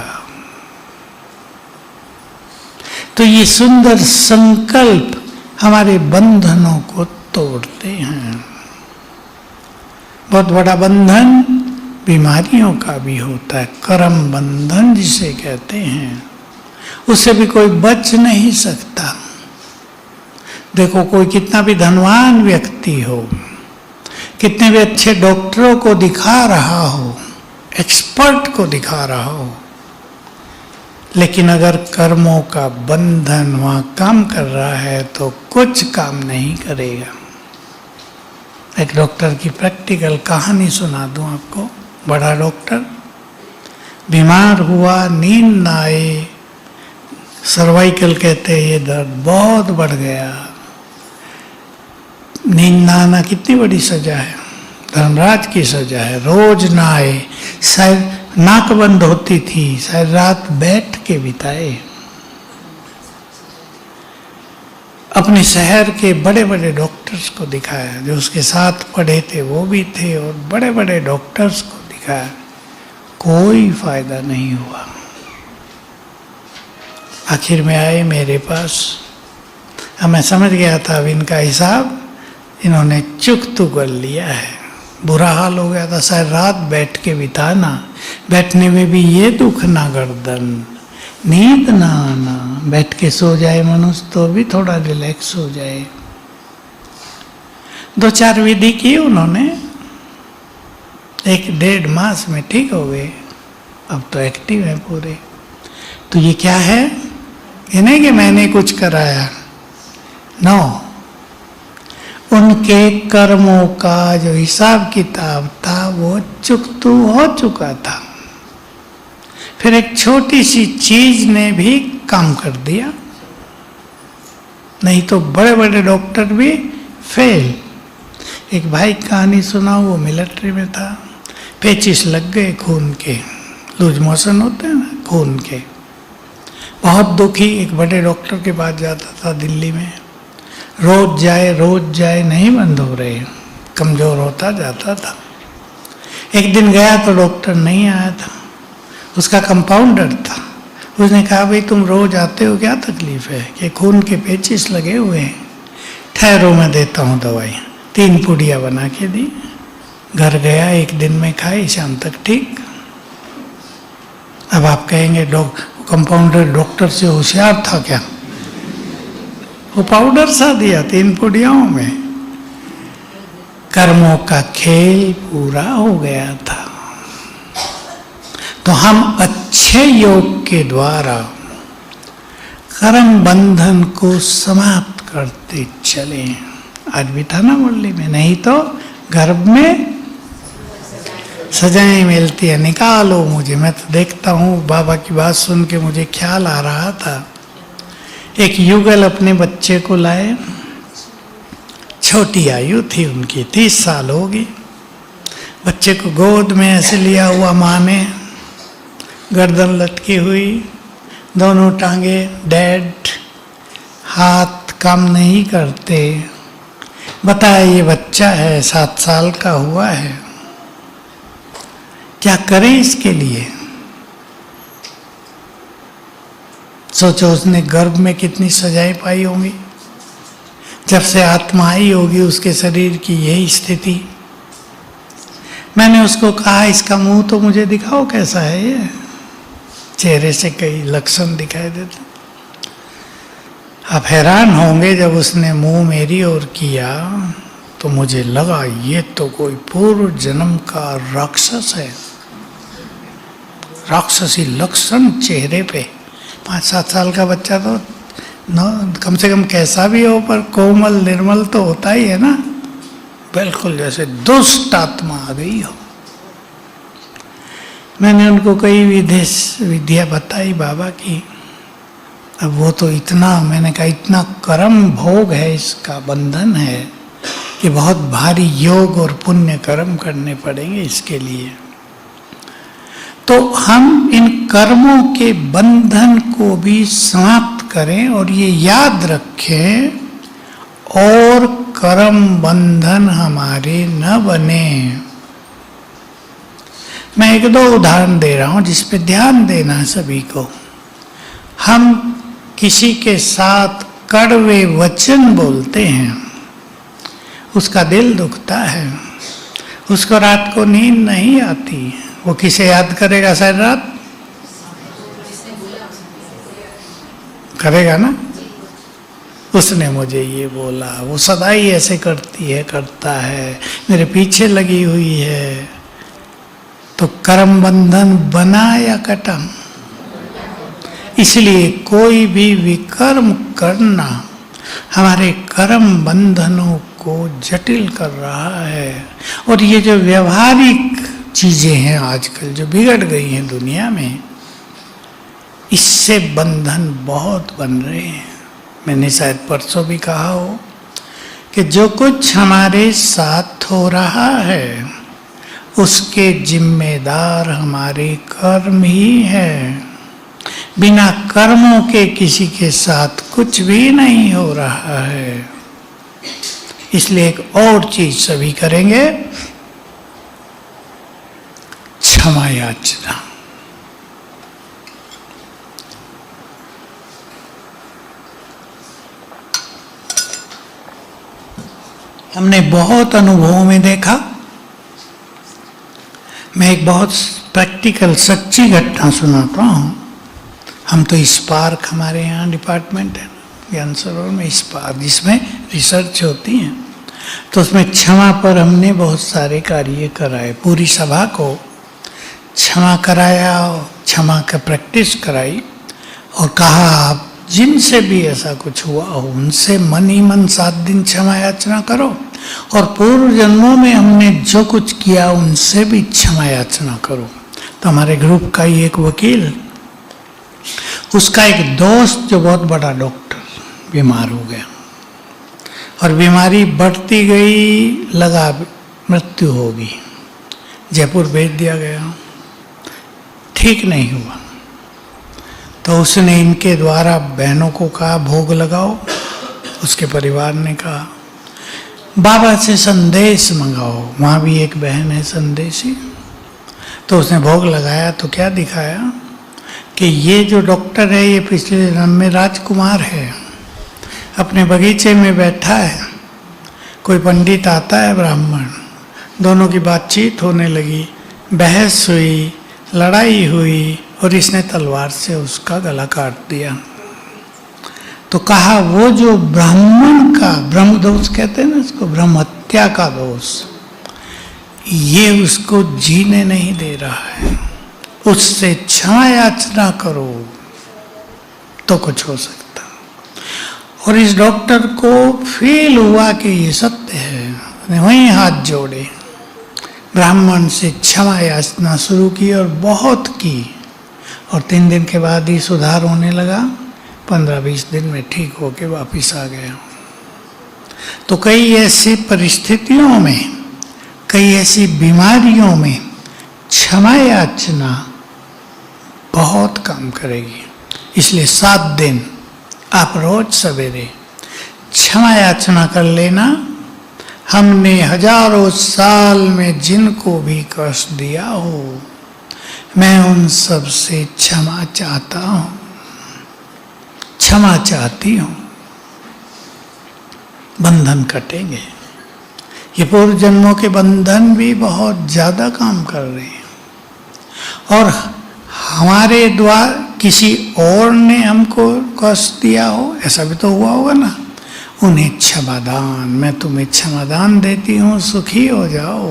तो ये सुंदर संकल्प हमारे बंधनों को तोड़ते हैं। बहुत बड़ा बंधन बीमारियों का भी होता है, कर्म बंधन जिसे कहते हैं, उससे भी कोई बच नहीं सकता। देखो, कोई कितना भी धनवान व्यक्ति हो, कितने भी अच्छे डॉक्टरों को दिखा रहा हो, एक्सपर्ट को दिखा रहा हो, लेकिन अगर कर्मों का बंधन वहां काम कर रहा है तो कुछ काम नहीं करेगा। एक डॉक्टर की प्रैक्टिकल कहानी सुना दूं आपको। बड़ा डॉक्टर बीमार हुआ, नींद ना आए, सर्वाइकल कहते हैं, ये दर्द बहुत बढ़ गया। नींद ना आना कितनी बड़ी सजा है, धर्मराज की सजा है। रोज ना आए, शायद नाक बंद होती थी, शायद रात बैठ के बिताए। अपने शहर के बड़े बड़े डॉक्टर्स को दिखाया, जो उसके साथ पढ़े थे वो भी थे, और बड़े बड़े डॉक्टर्स को दिखाया, कोई फायदा नहीं हुआ। आखिर में आए मेरे पास। अब मैं समझ गया था अब इनका हिसाब इन्होंने चुकतू कर लिया है। बुरा हाल हो गया था, शायद रात बैठ के बिताना, बैठने में भी ये दुख ना गर्दन, नींद ना आना, बैठ के सो जाए मनुष्य तो भी थोड़ा रिलैक्स हो जाए। 2-4 विधि की उन्होंने, 1-1.5 मास में ठीक हो गए, अब तो एक्टिव है पूरे। तो ये क्या है? ये नहीं कि मैंने कुछ कराया, नो, उनके कर्मों का जो हिसाब किताब था वो चुकतू हो चुका था। फिर एक छोटी सी चीज ने भी काम कर दिया, नहीं तो बड़े बड़े डॉक्टर भी फेल। एक भाई कहानी सुना, वो मिलिट्री में था, पेचिस लग गए खून के, लूज मोशन होते हैं ना खून के, बहुत दुखी। एक बड़े डॉक्टर के पास जाता था दिल्ली में, रोज जाए नहीं बंद हो रहे, कमजोर होता जाता था। एक दिन गया तो डॉक्टर नहीं आया था, उसका कंपाउंडर था। उसने कहा, भाई तुम रोज आते हो, क्या तकलीफ है? कि खून के पेचिस लगे हुए हैं। ठहरो मैं देता हूँ दवाई। 3 पुड़िया बना के दी, घर गया, 1 दिन में खाई, शाम तक ठीक। अब आप कहेंगे कंपाउंडर डॉक्टर से होशियार था क्या? वो पाउडर सा दिया 3 पुड़ियाओं में। कर्मों का खेल पूरा हो गया था। तो हम अच्छे योग के द्वारा कर्म बंधन को समाप्त करते चले। आज भी था ना मुरली में, नहीं तो गर्भ में सजाएं मिलती है, निकालो मुझे। मैं तो देखता हूँ, बाबा की बात सुन के मुझे ख्याल आ रहा था, एक युगल अपने बच्चे को लाए, छोटी आयु थी उनकी, 30 साल होगी। बच्चे को गोद में ऐसे लिया हुआ माँ ने, गर्दन लटकी हुई, दोनों टांगे डेड, हाथ काम नहीं करते। बताया ये बच्चा है, 7 साल का हुआ है, क्या करें इसके लिए? सोचो उसने गर्भ में कितनी सजाएं पाई होंगी, जब से आत्मा आई होगी उसके शरीर की यही स्थिति। मैंने उसको कहा, इसका मुंह तो मुझे दिखाओ कैसा है ये, चेहरे से कई लक्षण दिखाई देते। आप हैरान होंगे, जब उसने मुंह मेरी ओर किया तो मुझे लगा ये तो कोई पूर्व जन्म का राक्षस है, राक्षसी लक्षण चेहरे पे। 5-7 साल का बच्चा तो कम से कम कैसा भी हो पर कोमल निर्मल तो होता ही है ना, बिल्कुल जैसे दुष्ट आत्मा आ गई हो। मैंने उनको कई विधियाँ बताई बाबा की। अब वो तो इतना, मैंने कहा इतना कर्म भोग है, इसका बंधन है कि बहुत भारी योग और पुण्य कर्म करने पड़ेंगे इसके लिए। तो हम इन कर्मों के बंधन को भी समाप्त करें और ये याद रखें, और कर्म बंधन हमारे न बने। मैं 1-2 उदाहरण दे रहा हूं जिस पे ध्यान देना है सभी को। हम किसी के साथ कड़वे वचन बोलते हैं, उसका दिल दुखता है, उसको रात को नींद नहीं आती, वो किसे याद करेगा? सारी रात करेगा ना, उसने मुझे ये बोला, वो सदा ही ऐसे करती है, करता है, मेरे पीछे लगी हुई है। तो कर्म बंधन बना या कटा? इसलिए कोई भी विकर्म करना हमारे कर्म बंधनों को जटिल कर रहा है। और ये जो व्यवहारिक चीजें हैं आजकल जो बिगड़ गई हैं दुनिया में, इससे बंधन बहुत बन रहे हैं। मैंने शायद परसों भी कहा हो कि जो कुछ हमारे साथ हो रहा है उसके जिम्मेदार हमारे कर्म ही है। बिना कर्मों के किसी के साथ कुछ भी नहीं हो रहा है। इसलिए एक और चीज सभी करेंगे, क्षमा याचना। हमने बहुत अनुभवों में देखा। मैं एक बहुत प्रैक्टिकल सच्ची घटना सुनाता हूँ। हम तो स्पार्क, हमारे यहाँ डिपार्टमेंट है ज्ञान सरोवर में स्पार्क, जिसमें रिसर्च होती है, तो उसमें क्षमा पर हमने बहुत सारे कार्य कराए। पूरी सभा को क्षमा कराया, क्षमा का प्रैक्टिस कराई और कहा आप जिनसे भी ऐसा कुछ हुआ हो उनसे मन ही मन 7 दिन क्षमा याचना करो, और पूर्व जन्मों में हमने जो कुछ किया उनसे भी क्षमा याचना करो। तो हमारे ग्रुप का ही एक वकील, उसका एक दोस्त जो बहुत बड़ा डॉक्टर बीमार हो गया और बीमारी बढ़ती गई, लगा मृत्यु होगी, जयपुर भेज दिया गया, ठीक नहीं हुआ। तो उसने इनके द्वारा बहनों को कहा भोग लगाओ। उसके परिवार ने कहा बाबा से संदेश मंगाओ, वहाँ भी एक बहन है संदेशी। तो उसने भोग लगाया तो क्या दिखाया कि ये जो डॉक्टर है ये पिछले जन्म में राजकुमार है, अपने बगीचे में बैठा है, कोई पंडित आता है ब्राह्मण, दोनों की बातचीत होने लगी, बहस हुई, लड़ाई हुई और इसने तलवार से उसका गला काट दिया। तो कहा वो जो ब्राह्मण का ब्रह्म दोष कहते हैं ना इसको, ब्रह्म हत्या का दोष, ये उसको जीने नहीं दे रहा है, उससे क्षमा याचना करो तो कुछ हो सकता। और इस डॉक्टर को फील हुआ कि ये सत्य है, उसने वहीं हाथ जोड़े, ब्राह्मण से क्षमा याचना शुरू की और बहुत की, और 3 दिन के बाद ही सुधार होने लगा, 15-20 दिन में ठीक होके वापिस आ गया। तो कई ऐसी परिस्थितियों में, कई ऐसी बीमारियों में क्षमा याचना बहुत काम करेगी। इसलिए 7 दिन आप रोज सवेरे क्षमा याचना कर लेना। हमने हजारों साल में जिनको भी कष्ट दिया हो, मैं उन सब से क्षमा चाहता हूं, क्षमा चाहती हूं, बंधन कटेंगे। ये पूर्व जन्मों के बंधन भी बहुत ज्यादा काम कर रहे हैं। और हमारे द्वारा किसी और ने हमको कष्ट दिया हो, ऐसा भी तो हुआ होगा ना, उन्हें क्षमादान, मैं तुम्हें क्षमादान देती हूँ, सुखी हो जाओ।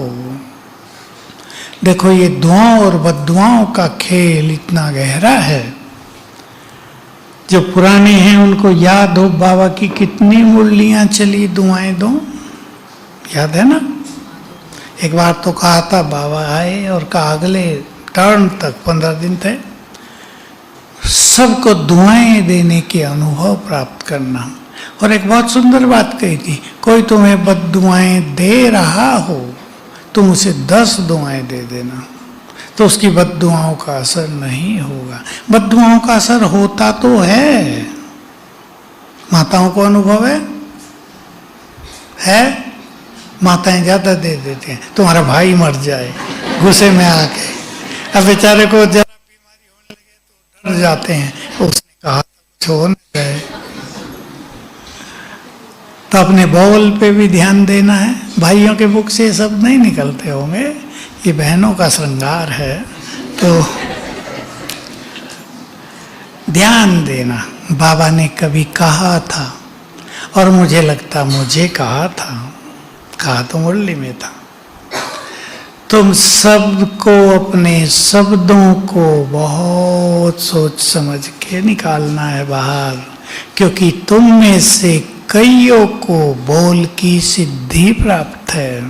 देखो ये दुआओं और बद्दुआओं का खेल इतना गहरा है। जो पुराने हैं उनको याद हो बाबा की कितनी मुरलियां चली दुआएं दो, याद है ना? एक बार तो कहा था, बाबा आए और कहा अगले टर्न तक 15 दिन थे, सबको दुआएं देने के अनुभव प्राप्त करना। और एक बहुत सुंदर बात कही थी, कोई तुम्हें बद्दुआएं दे रहा हो तुम उसे 10 दुआएं दे देना, तो उसकी बद्दुआओं का असर नहीं होगा। बद्दुआओं का असर होता तो है, माताओं को अनुभव है? माताएं ज्यादा दे देते हैं, तुम्हारा भाई मर जाए गुस्से में आके, अब बेचारे को जरा बीमारी होने लगे तो डर जाते हैं, उसने कहा कुछ हो न जाए। तो अपने बोल पे भी ध्यान देना है। भाइयों के मुख से सब नहीं निकलते होंगे, ये बहनों का श्रृंगार है, तो ध्यान देना। बाबा ने कभी कहा था, और मुझे लगता मुझे कहा तो मुरली में था, तुम सबको अपने शब्दों को बहुत सोच समझ के निकालना है बाहर, क्योंकि तुम में से कईयों को बोल की सिद्धि प्राप्त है।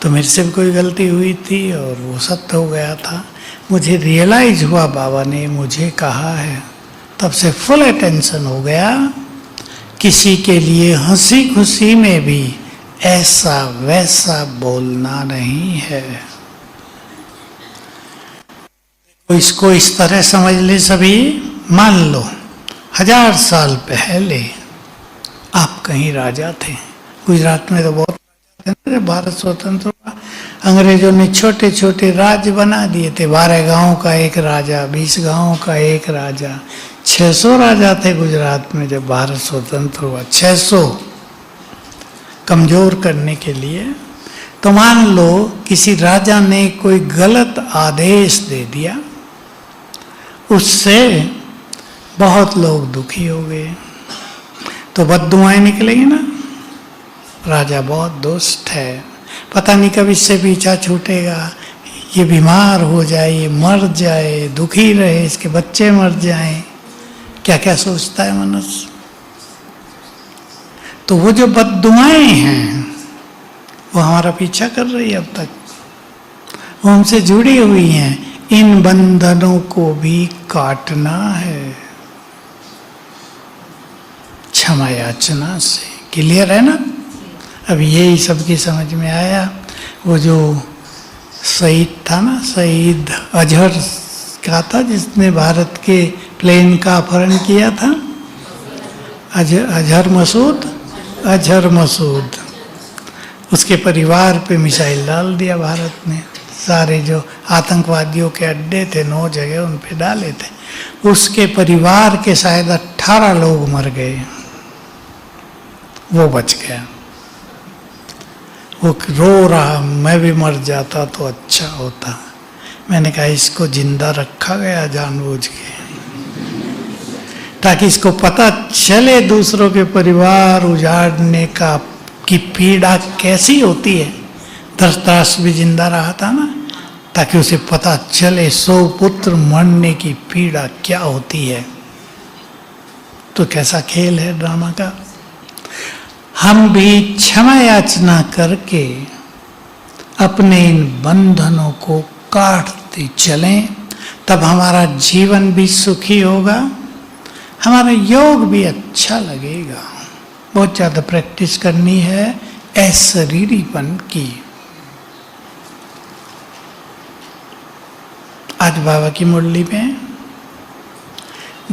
तो मेरे से भी कोई गलती हुई थी और वो सत्य हो गया था। मुझे रियलाइज हुआ बाबा ने मुझे कहा है, तब से फुल अटेंशन हो गया। किसी के लिए हंसी खुशी में भी ऐसा वैसा बोलना नहीं है। तो इसको इस तरह समझ ले सभी। मान लो 1000 साल पहले आप कहीं राजा थे। गुजरात में तो बहुत राजा थे ना, भारत स्वतंत्र हुआ, अंग्रेजों ने छोटे छोटे राज्य बना दिए थे। 12 गांव का एक राजा, 20 गांव का एक राजा, 600 राजा थे गुजरात में जब भारत स्वतंत्र हुआ। 600 कमजोर करने के लिए। तो मान लो किसी राजा ने कोई गलत आदेश दे दिया, उससे बहुत लोग दुखी हो गए, तो बद्दुआएं निकलेगी ना। राजा बहुत दुष्ट है, पता नहीं कब इससे पीछा छूटेगा, ये बीमार हो जाए, ये मर जाए, दुखी रहे, इसके बच्चे मर जाएं, क्या क्या सोचता है मनुष्य। तो वो जो बद्दुआएं हैं वो हमारा पीछा कर रही है अब तक, वो हमसे जुड़ी हुई हैं। इन बंधनों को भी काटना है क्षमा याचना से। क्लियर है ना? अब यही सबकी समझ में आया। वो जो शहीद था ना, शहीद अजहर क्या था जिसने भारत के प्लेन का अपहरण किया था? अजहर मसूद। उसके परिवार पे मिसाइल डाल दिया भारत ने। सारे जो आतंकवादियों के अड्डे थे 9 जगह उन पे डाले थे। उसके परिवार के शायद 18 लोग मर गए, वो बच गया। वो रो रहा, मैं भी मर जाता तो अच्छा होता। मैंने कहा इसको जिंदा रखा गया जानबूझ के, ताकि इसको पता चले दूसरों के परिवार उजाड़ने का की पीड़ा कैसी होती है। धृतराष्ट्र भी जिंदा रहा था ना, ताकि उसे पता चले 100 पुत्र मरने की पीड़ा क्या होती है। तो कैसा खेल है ड्रामा का। हम भी क्षमा याचना करके अपने इन बंधनों को काटते चलें, तब हमारा जीवन भी सुखी होगा, हमारा योग भी अच्छा लगेगा। बहुत ज़्यादा प्रैक्टिस करनी है अशरीरीपन की। आज बाबा की मुरली में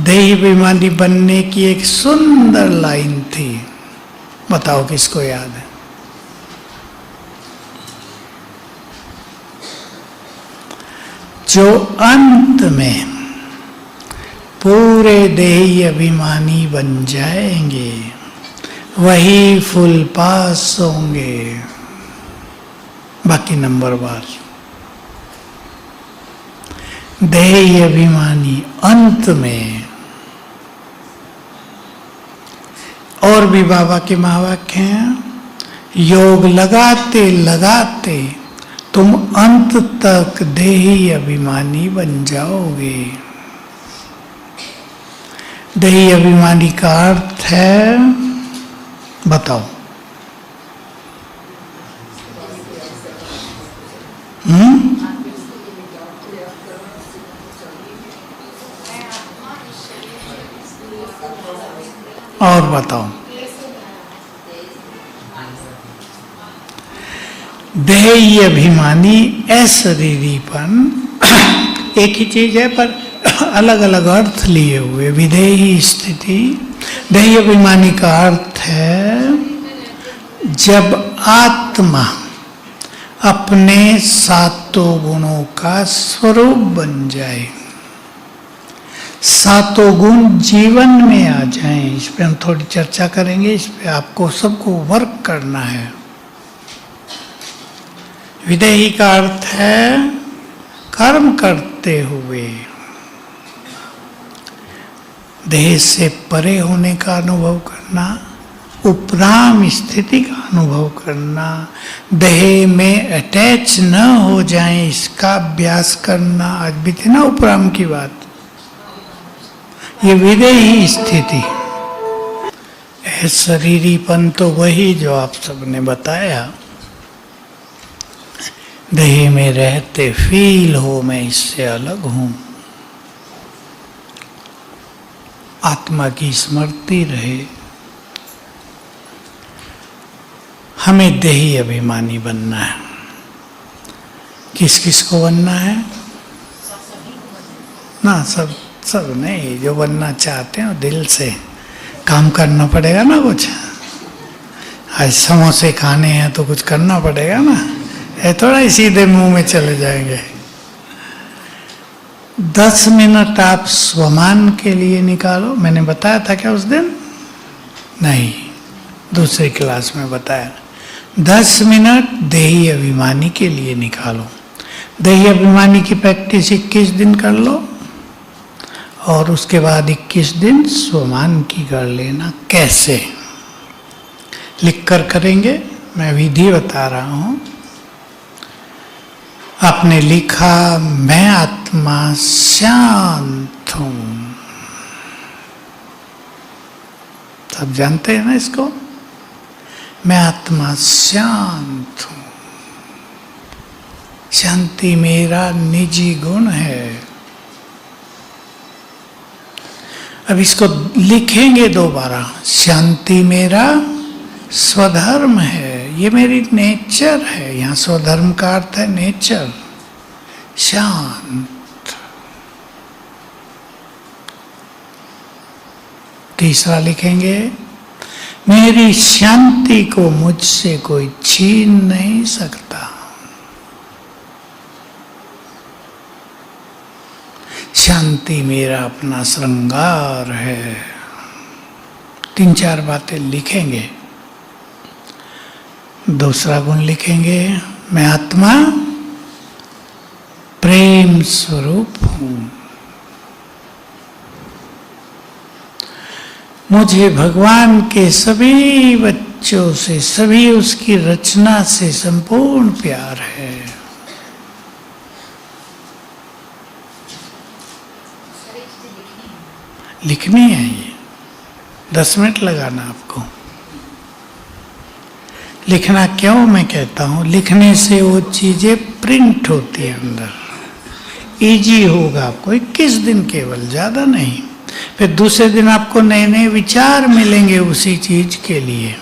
देही अभिमानी बनने की एक सुंदर लाइन थी। बताओ किसको याद है? जो अंत में पूरे देही अभिमानी बन जाएंगे वही फुल पास होंगे। बाकी नंबर बार देही अभिमानी अंत में, और भी बाबा के महावाक्य हैं, योग लगाते लगाते तुम अंत तक देही अभिमानी बन जाओगे। देही अभिमानी का अर्थ है, बताओ। और बताओ। देही अभिमानी अशरीरीपन एक ही चीज है पर अलग अलग अर्थ लिए हुए। विदेही स्थिति, देही अभिमानी का अर्थ है जब आत्मा अपने सातों गुणों का स्वरूप बन जाए, सातों गुण जीवन में आ जाएं। इस पे हम थोड़ी चर्चा करेंगे, इस पे आपको सबको वर्क करना है। विदेही का अर्थ है कर्म करते हुए, देह से परे होने का अनुभव करना, उपराम स्थिति का अनुभव करना, देह में अटैच न हो जाए इसका अभ्यास करना। आज भी थी ना उपराम की बात, ये विदेही स्थिति। शरीरीपन तो वही जो आप सबने बताया, देह में रहते फील हो मैं इससे अलग हूं, आत्मा की स्मृति रहे। हमें देही अभिमानी बनना है। किस किस को बनना है ना? सब नहीं, जो बनना चाहते हैं दिल से काम करना पड़ेगा ना। कुछ आज समोसे खाने हैं तो कुछ करना पड़ेगा ना, ये थोड़ा ही सीधे मुंह में चले जाएंगे। 10 मिनट आप स्वमान के लिए निकालो। मैंने बताया था क्या उस दिन? नहीं, दूसरी क्लास में बताया। 10 मिनट देही अभिमानी के लिए निकालो। देही अभिमानी की प्रैक्टिस 21 दिन कर लो और उसके बाद 21 दिन स्वमान की कर लेना। कैसे? लिख कर करेंगे, मैं विधि बता रहा हूं। आपने लिखा, मैं आत्मा शांत हूं। सब जानते हैं ना इसको? मैं आत्मा शांत हूं। शांति मेरा निजी गुण है। अब इसको लिखेंगे दोबारा। शांति मेरा स्वधर्म है, ये मेरी नेचर है। यहाँ स्वधर्म का अर्थ है नेचर, शांत। तीसरा लिखेंगे, मेरी शांति को मुझसे कोई छीन नहीं सकता। शांति मेरा अपना श्रृंगार है। 3-4 बातें लिखेंगे। दूसरा गुण लिखेंगे, मैं आत्मा प्रेम स्वरूप हूं। मुझे भगवान के सभी बच्चों से, सभी उसकी रचना से संपूर्ण प्यार है। लिखनी है ये, 10 मिनट लगाना आपको। लिखना क्यों मैं कहता हूं? लिखने से वो चीजें प्रिंट होती है अंदर, इजी होगा आपको। 21 दिन केवल, ज्यादा नहीं। फिर दूसरे दिन आपको नए नए विचार मिलेंगे उसी चीज के लिए।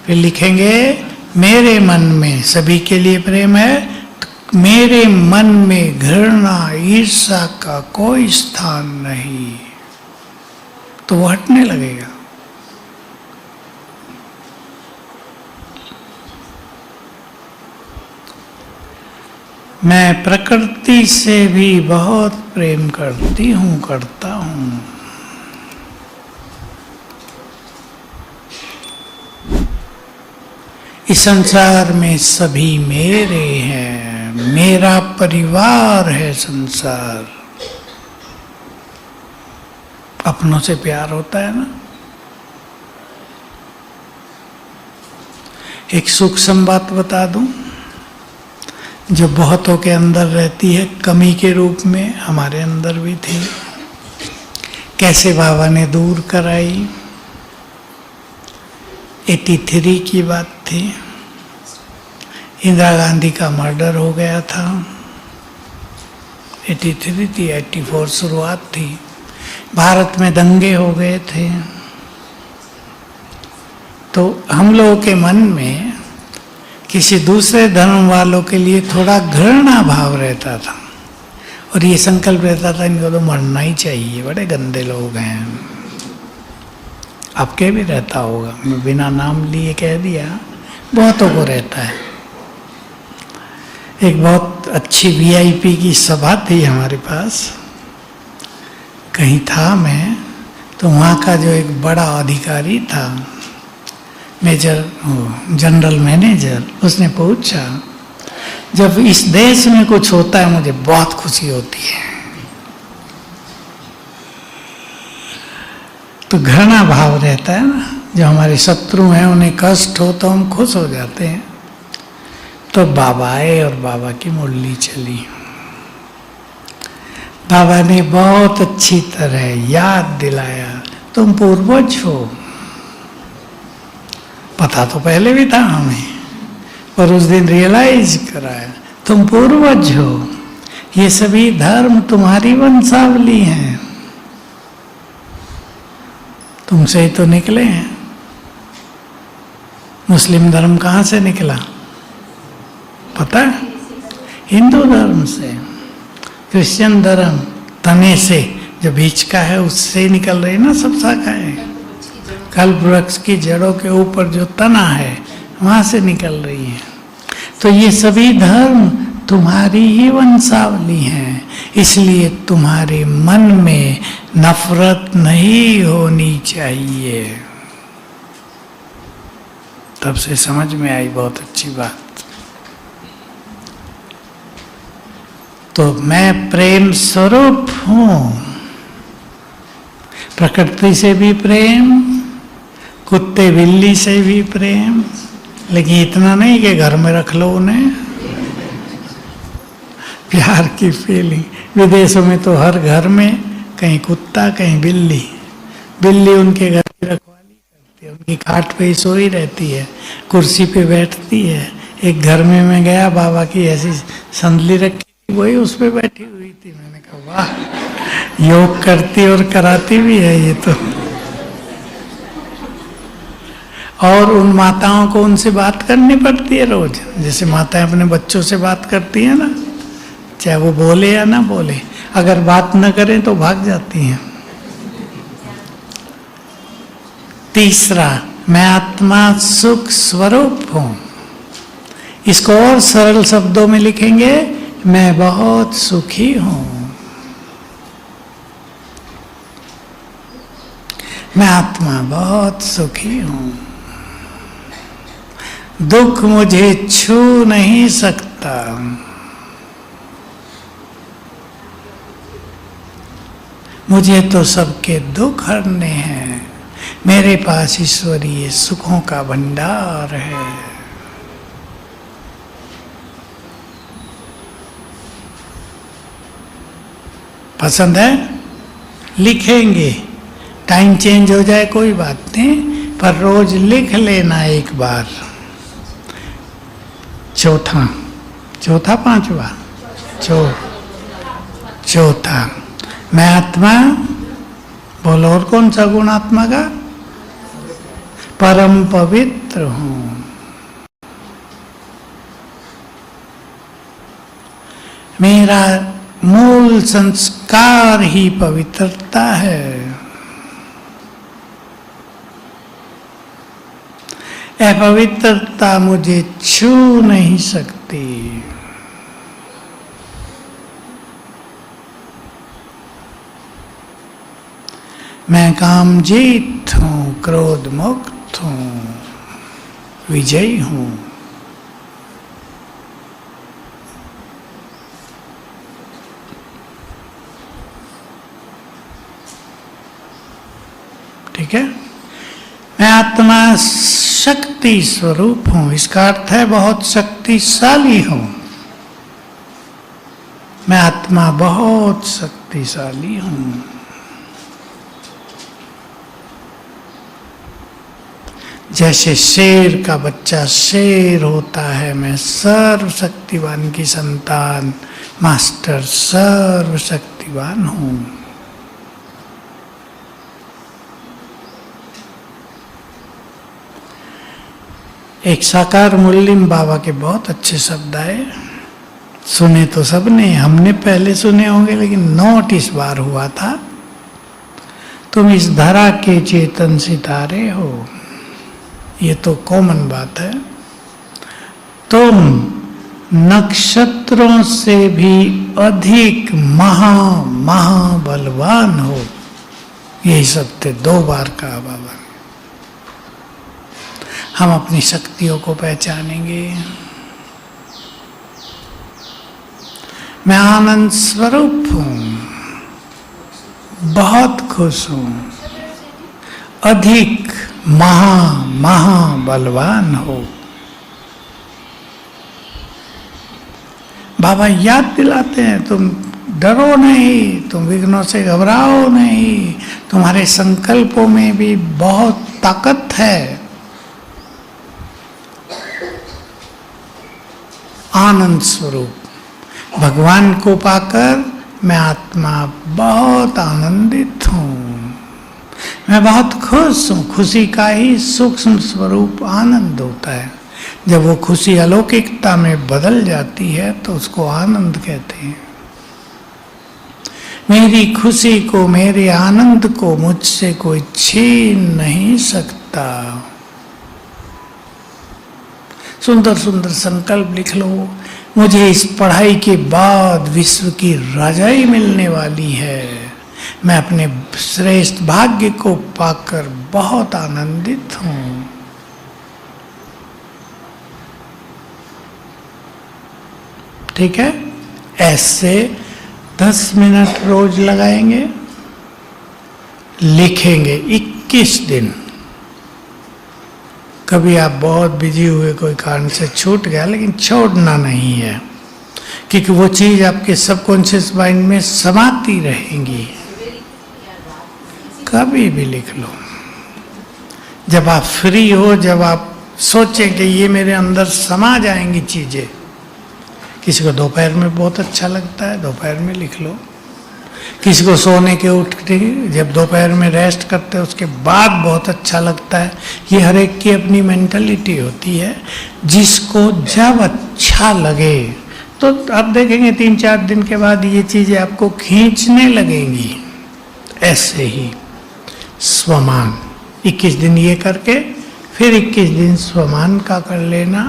फिर लिखेंगे, मेरे मन में सभी के लिए प्रेम है, तो मेरे मन में घृणा ईर्ष्या का कोई स्थान नहीं, तो वो हटने लगेगा। मैं प्रकृति से भी बहुत प्रेम करती हूँ, करता हूँ। इस संसार में सभी मेरे हैं, मेरा परिवार है संसार। अपनों से प्यार होता है ना, एक सूक्ष्म बात बता दूं, जो बहुतों के अंदर रहती है कमी के रूप में, हमारे अंदर भी थी। कैसे बाबा ने दूर कराई। 83 की बात थी, इंदिरा गांधी का मर्डर हो गया था। 83 थी, 84 शुरुआत थी। भारत में दंगे हो गए थे। तो हम लोगों के मन में किसी दूसरे धर्म वालों के लिए थोड़ा घृणा भाव रहता था, और ये संकल्प रहता था इनको तो मरना ही चाहिए, बड़े गंदे लोग हैं। आपके भी रहता होगा, मैं बिना नाम लिए कह दिया, बहुतों को रहता है। एक बहुत अच्छी वीआईपी की सभा थी हमारे पास, कहीं था मैं, तो वहाँ का जो एक बड़ा अधिकारी था, मेजर जनरल मैनेजर, उसने पूछा, जब इस देश में कुछ होता है मुझे बहुत खुशी होती है। तो घृणा भाव रहता है ना, जो हमारे शत्रु हैं उन्हें कष्ट हो तो हम खुश हो जाते हैं। तो बाबा आए और बाबा की मुरली चली। बाबा ने बहुत अच्छी तरह याद दिलाया, तुम पूर्वज हो। पता तो पहले भी था हमें, पर उस दिन रियलाइज कराया, तुम पूर्वज हो, ये सभी धर्म तुम्हारी वंशावली हैं, तुमसे ही तो निकले हैं। मुस्लिम धर्म कहाँ से निकला पता है? हिंदू धर्म से। क्रिश्चियन धर्म तने से, जो बीच का है उससे निकल रही ना सब शाखाएं। कल्प वृक्ष की जड़ों के ऊपर जो तना है वहां से निकल रही है। तो ये सभी धर्म तुम्हारी ही वंशावली हैं, इसलिए तुम्हारे मन में नफरत नहीं होनी चाहिए। तब से समझ में आई बहुत अच्छी बात। तो मैं प्रेम स्वरूप हूं, प्रकृति से भी प्रेम, कुत्ते बिल्ली से भी प्रेम, लेकिन इतना नहीं कि घर में रख लो उन्हें। प्यार की फीलिंग। विदेशों में तो हर घर में कहीं कुत्ता कहीं बिल्ली, बिल्ली उनके घर की रखवाली करती है, उनकी खाट पे ही सोई रहती है, कुर्सी पे बैठती है। एक घर में मैं गया, बाबा की ऐसी संदली रखी थी, वही उस पे बैठी हुई थी। मैंने कहा वाह, योग करती और कराती भी है ये तो। और उन माताओं को उनसे बात करनी पड़ती है रोज, जैसे माताएं अपने बच्चों से बात करती हैं ना, चाहे वो बोले या ना बोले, अगर बात न करें तो भाग जाती हैं। तीसरा, मैं आत्मा सुख स्वरूप हूं। इसको और सरल शब्दों में लिखेंगे, मैं बहुत सुखी हूं। मैं आत्मा बहुत सुखी हूं। दुख मुझे छू नहीं सकता। मुझे तो सबके दुख हरने हैं। मेरे पास ईश्वरीय सुखों का भंडार है। पसंद है? लिखेंगे। टाइम चेंज हो जाए कोई बात नहीं, पर रोज लिख लेना एक बार। चौथा पांचवा चौथा, मैं आत्मा, बोलो और कौन सा गुण आत्मा का? परम पवित्र हूं। मेरा मूल संस्कार ही पवित्रता है। अपवित्रता मुझे छू नहीं सकती। मैं काम जीत हूं, क्रोध मुक्त हूं, विजयी हूं। ठीक है? मैं आत्मा शक्ति स्वरूप हूं, इसका अर्थ है बहुत शक्तिशाली हूं। मैं आत्मा बहुत शक्तिशाली हूं। जैसे शेर का बच्चा शेर होता है, मैं सर्वशक्तिवान की संतान मास्टर सर्वशक्तिवान हूं। एक साकार मुल्लिम बाबा के बहुत अच्छे शब्द आए, सुने तो सबने, हमने पहले सुने होंगे, लेकिन नोट इस बार हुआ था। तुम इस धरा के चेतन सितारे हो, ये तो कॉमन बात है। तुम नक्षत्रों से भी अधिक महाबलवान हो। यही सत्य 2 बार कहा बाबा ने। हम अपनी शक्तियों को पहचानेंगे। मैं आनंद स्वरूप हूं, बहुत खुश हूं, अधिक महाबलवान हो। बाबा याद दिलाते हैं, तुम डरो नहीं, तुम विघ्नों से घबराओ नहीं, तुम्हारे संकल्पों में भी बहुत ताकत है। आनंद स्वरूप भगवान को पाकर मैं आत्मा बहुत आनंदित हूं, मैं बहुत खुश हूं। खुशी का ही सूक्ष्म स्वरूप आनंद होता है। जब वो खुशी अलौकिकता में बदल जाती है तो उसको आनंद कहते हैं। मेरी खुशी को, मेरे आनंद को मुझसे कोई छीन नहीं सकता। सुंदर सुंदर संकल्प लिख लो। मुझे इस पढ़ाई के बाद विश्व की राजाई मिलने वाली है। मैं अपने श्रेष्ठ भाग्य को पाकर बहुत आनंदित हूं। ठीक है, ऐसे 10 मिनट रोज लगाएंगे, लिखेंगे 21 दिन। कभी आप बहुत बिजी हुए, कोई कारण से छूट गया, लेकिन छोड़ना नहीं है, क्योंकि वो चीज आपके सबकॉन्शियस माइंड में समाती रहेंगी। कभी भी लिख लो, जब आप फ्री हो, जब आप सोचें कि ये मेरे अंदर समा जाएंगी चीजें। किसी को दोपहर में बहुत अच्छा लगता है, दोपहर में लिख लो। किसी को सोने के उठते जब दोपहर में रेस्ट करते हैं उसके बाद बहुत अच्छा लगता है। ये हर एक की अपनी मेंटलिटी होती है। जिसको जब अच्छा लगे, तो आप देखेंगे 3-4 दिन के बाद ये चीजें आपको खींचने लगेंगी। ऐसे ही स्वमान 21 दिन ये करके फिर 21 दिन स्वमान का कर लेना।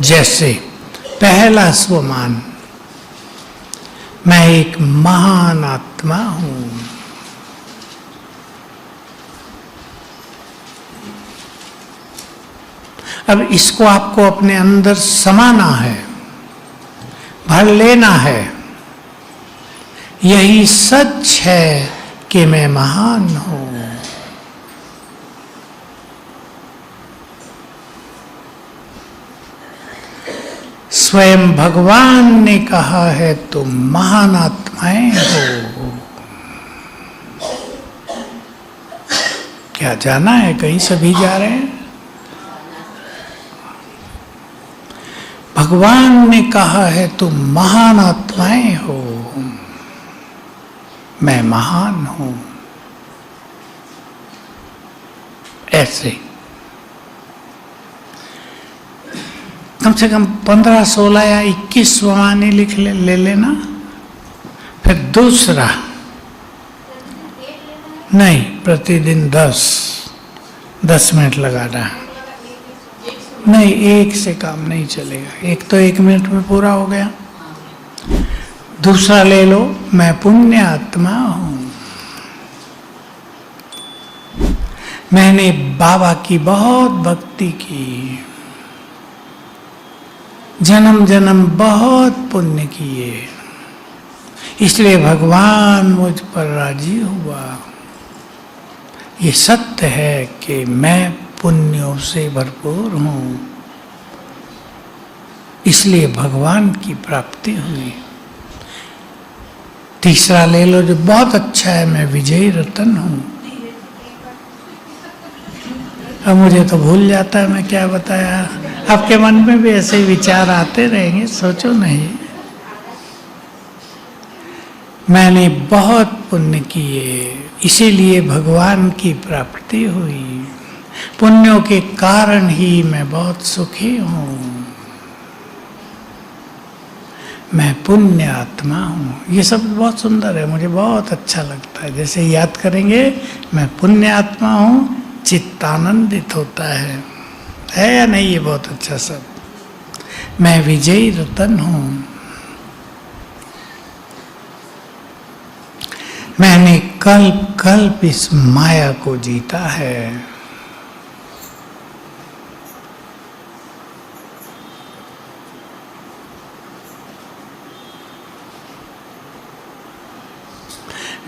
जैसे पहला स्वमान, मैं एक महान आत्मा हूं। अब इसको आपको अपने अंदर समाना है, भर लेना है। यही सच है कि मैं महान हूं। स्वयं भगवान ने कहा है तुम महान आत्माएं हो। क्या जाना है? कहीं सभी जा रहे हैं? भगवान ने कहा है तुम महान आत्माएं हो। मैं महान हूं। ऐसे कम से कम 15, 16 या 21 स्वमानी लिख ले लेना। फिर दूसरा, नहीं, प्रतिदिन 10 मिनट लगाना। नहीं, 1 से काम नहीं चलेगा। एक तो 1 मिनट में पूरा हो गया। दूसरा ले लो, मैं पुण्य आत्मा हूं। मैंने बाबा की बहुत भक्ति की, जन्म जन्म बहुत पुण्य किए, इसलिए भगवान मुझ पर राजी हुआ। ये सत्य है कि मैं पुण्यों से भरपूर हूं, इसलिए भगवान की प्राप्ति हुई। तीसरा ले लो जो बहुत अच्छा है, मैं विजयी रतन हूं। अब मुझे तो भूल जाता है मैं क्या बताया। आपके मन में भी ऐसे ही विचार आते रहेंगे, सोचो नहीं। मैंने बहुत पुण्य किए, इसीलिए भगवान की प्राप्ति हुई। पुण्यों के कारण ही मैं बहुत सुखी हूं। मैं पुण्य आत्मा हूं। ये सब बहुत सुंदर है, मुझे बहुत अच्छा लगता है। जैसे याद करेंगे, मैं पुण्य आत्मा हूं, चित्त आनंदित होता है या नहीं? ये बहुत अच्छा सब। मैं विजयी रतन हूं। मैंने कल्प कल्प इस माया को जीता है।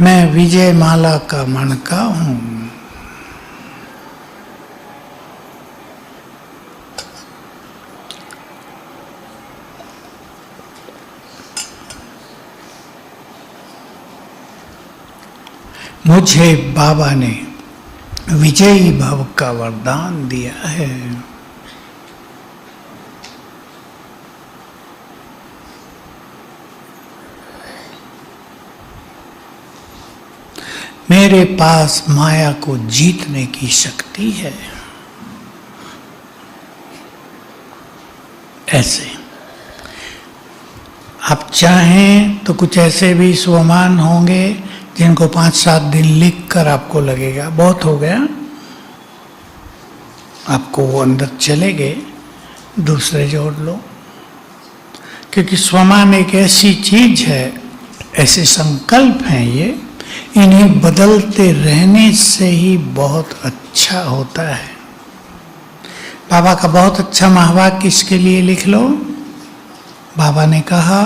मैं विजय माला का मणका हूं। मुझे बाबा ने विजयी भव का वरदान दिया है। मेरे पास माया को जीतने की शक्ति है। ऐसे आप चाहें तो कुछ ऐसे भी स्वमान होंगे जिनको 5-7 दिन लिख कर आपको लगेगा बहुत हो गया, आपको वो अंदर चले गए, दूसरे जोड़ लो। क्योंकि स्वमान एक ऐसी चीज है, ऐसे संकल्प हैं ये, इन्हें बदलते रहने से ही बहुत अच्छा होता है। बाबा का बहुत अच्छा महावाक्य इसके लिए लिख लो। बाबा ने कहा,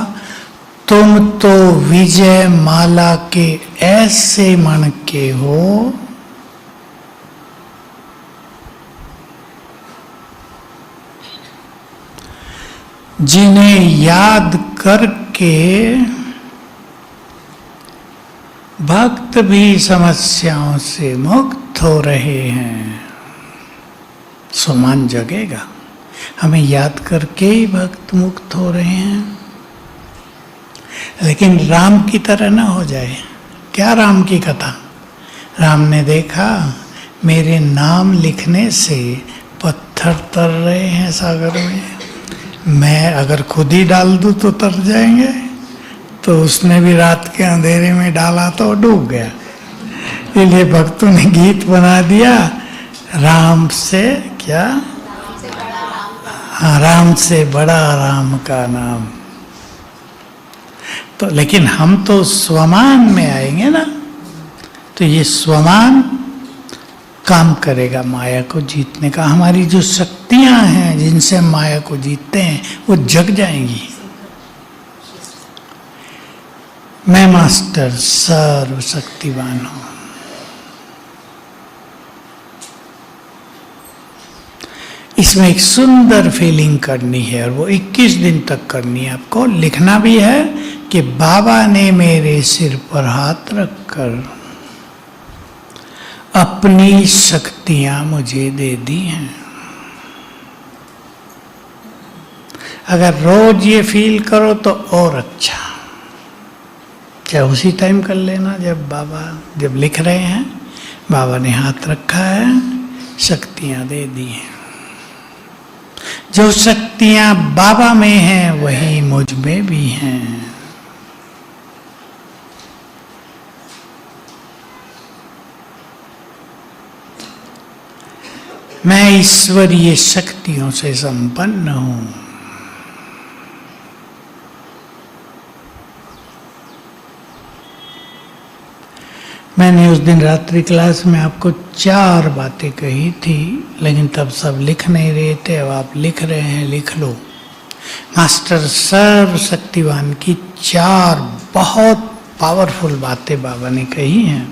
तुम तो विजय माला के ऐसे मणके हो जिन्हें याद करके भक्त भी समस्याओं से मुक्त हो रहे हैं। सुमान जगेगा, हमें याद करके ही भक्त मुक्त हो रहे हैं। लेकिन राम की तरह ना हो जाए। क्या राम की कथा? राम ने देखा मेरे नाम लिखने से पत्थर तर रहे हैं सागर में, मैं अगर खुद ही डाल दूं तो तर जाएंगे। तो उसने भी रात के अंधेरे में डाला तो डूब गया। इसलिए भक्तों ने गीत बना दिया, राम से क्या? हाँ, राम से बड़ा राम का नाम। तो लेकिन हम तो स्वमान में आएंगे ना, तो ये स्वमान काम करेगा माया को जीतने का। हमारी जो शक्तियां हैं जिनसे माया को जीतते हैं वो जग जाएंगी। मैं मास्टर सर्वशक्तिवान हूं। इसमें एक सुंदर फीलिंग करनी है और वो 21 दिन तक करनी है। आपको लिखना भी है कि बाबा ने मेरे सिर पर हाथ रखकर अपनी शक्तियां मुझे दे दी हैं। अगर रोज ये फील करो तो और अच्छा। चाहे उसी टाइम कर लेना जब लिख रहे हैं, बाबा ने हाथ रखा है, शक्तियां दे दी हैं। जो शक्तियां बाबा में हैं वही मुझ में भी हैं। मैं ईश्वरीय शक्तियों से संपन्न हूं। मैंने उस दिन रात्रि क्लास में आपको 4 बातें कही थी, लेकिन तब सब लिख नहीं रहे थे। अब आप लिख रहे हैं, लिख लो। मास्टर सर्वशक्तिवान की 4 बहुत पावरफुल बातें बाबा ने कही हैं।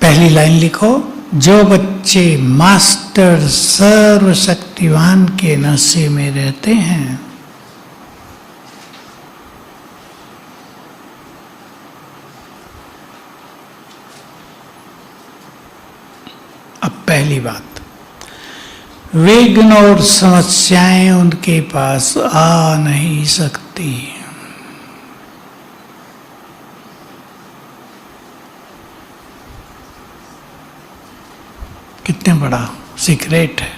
पहली लाइन लिखो, जो बच्चे मास्टर सर्वशक्तिवान के नशे में रहते हैं, अब पहली बात, विघ्न और समस्याएं उनके पास आ नहीं सकती। कितने बड़ा सीक्रेट है,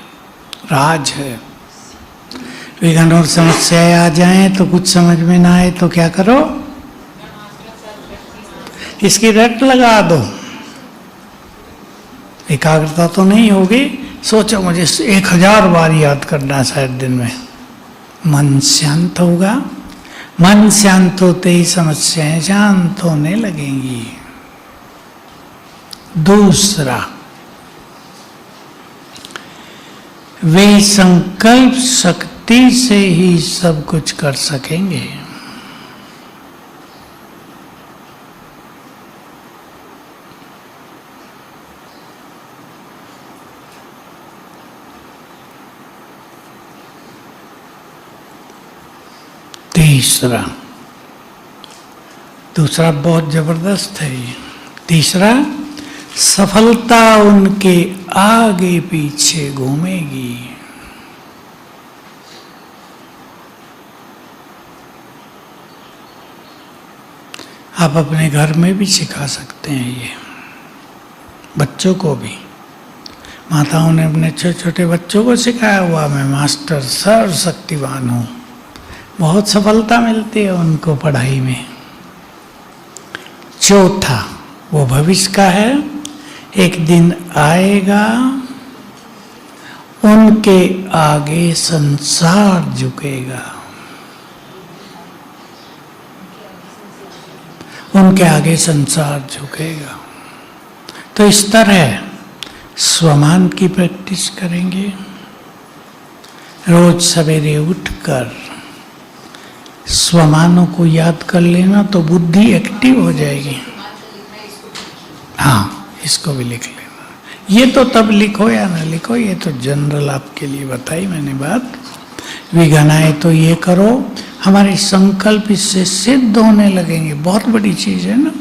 राज है। विघ्न और समस्याएं आ जाएं तो कुछ समझ में ना आए तो क्या करो, इसकी रट लगा दो। एकाग्रता तो नहीं होगी, सोचो मुझे 1000 बार याद करना शायद दिन में, मन शांत होगा। मन शांत होते ही समस्याएं शांत होने लगेंगी। दूसरा, वे संकल्प शक्ति से ही सब कुछ कर सकेंगे। तीसरा, दूसरा बहुत जबरदस्त है ये। तीसरा, सफलता उनके आगे पीछे घूमेगी। आप अपने घर में भी सिखा सकते हैं ये, बच्चों को भी। माताओं ने अपने छोटे छोटे बच्चों को सिखाया हुआ, मैं मास्टर सर्वशक्तिवान हूँ। बहुत सफलता मिलती है उनको पढ़ाई में। चौथा, वो भविष्य का है, एक दिन आएगा उनके आगे संसार झुकेगा, उनके आगे संसार झुकेगा। तो इस तरह स्वमान की प्रैक्टिस करेंगे। रोज सवेरे उठकर स्वमानों को याद कर लेना तो बुद्धि एक्टिव हो जाएगी। हाँ, इसको भी लिख लेना। ये तो तब लिखो या ना लिखो, ये तो जनरल आपके लिए बताई मैंने बात। विघ्न आए तो ये करो, हमारे संकल्प इससे सिद्ध होने लगेंगे। बहुत बड़ी चीज है ना,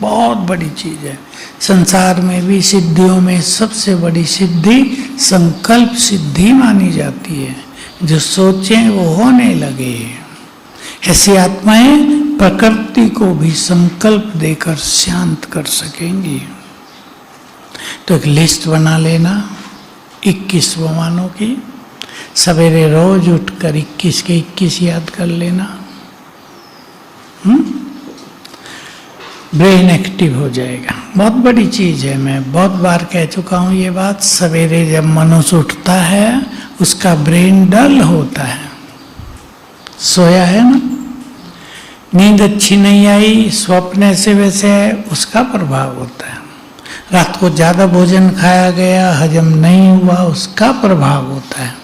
बहुत बड़ी चीज है। संसार में भी सिद्धियों में सबसे बड़ी सिद्धि संकल्प सिद्धि मानी जाती है। जो सोचें वो होने लगे। ऐसी आत्माएं प्रकृति को भी संकल्प देकर शांत कर सकेंगी। तो एक लिस्ट बना लेना 21 स्वमानों की, सवेरे रोज उठकर 21 के 21 याद कर लेना। ब्रेन एक्टिव हो जाएगा। बहुत बड़ी चीज है, मैं बहुत बार कह चुका हूं ये बात। सवेरे जब मनुष्य उठता है उसका ब्रेन डल होता है, सोया है ना, नींद अच्छी नहीं आई, स्वप्न ऐसे वैसे है, उसका प्रभाव होता है। रात को ज्यादा भोजन खाया गया, हजम नहीं हुआ, उसका प्रभाव होता है।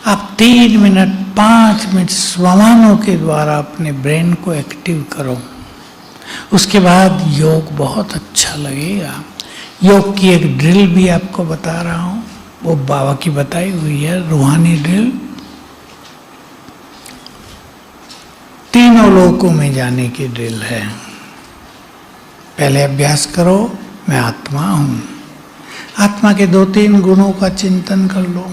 आप 3 मिनट 5 मिनट स्वमानों के द्वारा अपने ब्रेन को एक्टिव करो, उसके बाद योग बहुत अच्छा लगेगा। योग की एक ड्रिल भी आपको बता रहा हूँ, वो बाबा की बताई हुई है, रूहानी ड्रिल। तीनों लोकों में जाने की ड्रिल है। पहले अभ्यास करो, मैं आत्मा हूं। आत्मा के 2-3 गुणों का चिंतन कर लो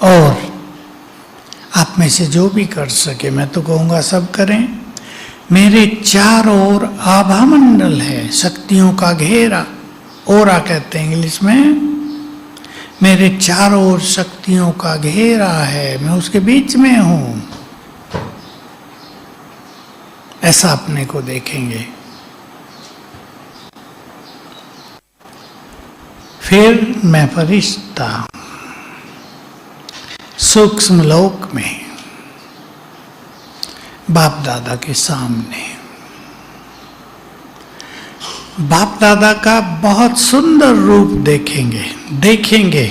और आप में से जो भी कर सके, मैं तो कहूंगा सब करें। मेरे चारों ओर आभा मंडल है, शक्तियों का घेरा, ओरा कहते हैं इंग्लिश में। मेरे चारों ओर शक्तियों का घेरा है, मैं उसके बीच में हूं। ऐसा अपने को देखेंगे। फिर मैं फरिश्ता सूक्ष्म लोक में बाप दादा के सामने, बाप दादा का बहुत सुंदर रूप देखेंगे।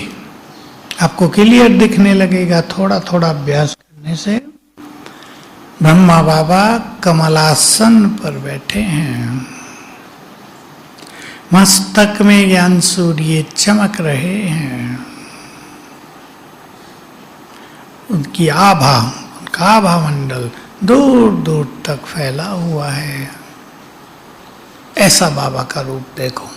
आपको क्लियर दिखने लगेगा थोड़ा थोड़ा अभ्यास करने से। ब्रह्मा बाबा कमलासन पर बैठे हैं, मस्तक में ज्ञान सूर्य चमक रहे हैं। उनकी आभा, उनका आभा मंडल दूर दूर तक फैला हुआ है। ऐसा बाबा का रूप देखो,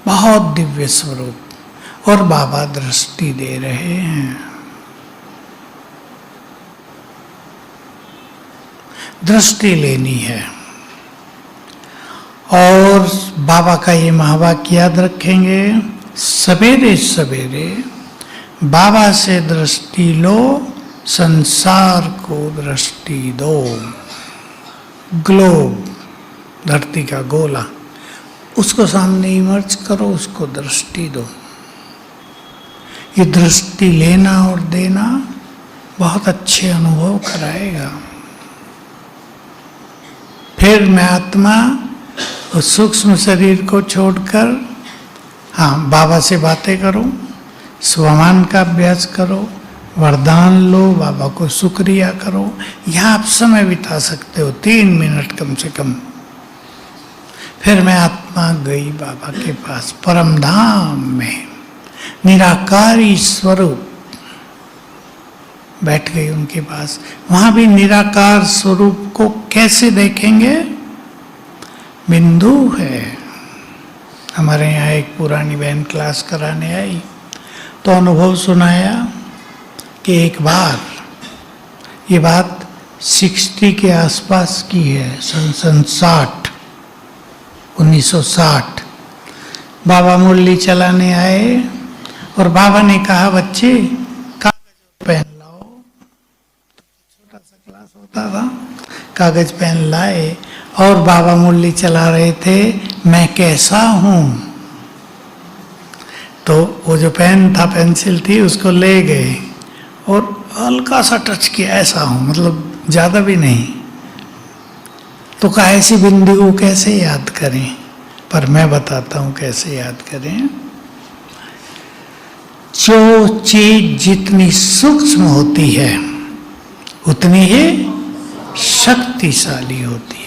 बहुत दिव्य स्वरूप, और बाबा दृष्टि दे रहे हैं। दृष्टि लेनी है। और बाबा का ये महावाक्य याद रखेंगे, सवेरे सवेरे बाबा से दृष्टि लो, संसार को दृष्टि दो। ग्लोब, धरती का गोला, उसको सामने इमर्ज करो, उसको दृष्टि दो। ये दृष्टि लेना और देना बहुत अच्छे अनुभव कराएगा। फिर मैं आत्मा उस सूक्ष्म शरीर को छोड़कर, हाँ, बाबा से बातें करो, स्वमान का अभ्यास करो, वरदान लो, बाबा को शुक्रिया करो। यहाँ आप समय बिता सकते हो 3 मिनट कम से कम। फिर मैं आत्मा गई बाबा के पास, परम धाम में निराकारी स्वरूप, बैठ गई उनके पास। वहां भी निराकार स्वरूप को कैसे देखेंगे? बिंदु है। हमारे यहाँ एक पुरानी बहन क्लास कराने आई तो अनुभव सुनाया कि एक बार, ये बात 60 के आसपास की है, सन 60, 1960, बाबा मुरली चलाने आए और बाबा ने कहा, बच्चे कागज पेन लाओ। छोटा सा क्लास होता था, कागज पेन लाए और बाबा मुरली चला रहे थे, मैं कैसा हूं। तो वो जो पेन था, पेंसिल थी, उसको ले गए और हल्का सा टच किया, ऐसा हूं, मतलब ज्यादा भी नहीं। तो कहा ऐसी बिंदु को कैसे याद करें? पर मैं बताता हूं कैसे याद करें। जो चीज जितनी सूक्ष्म होती है उतनी ही शक्तिशाली होती है।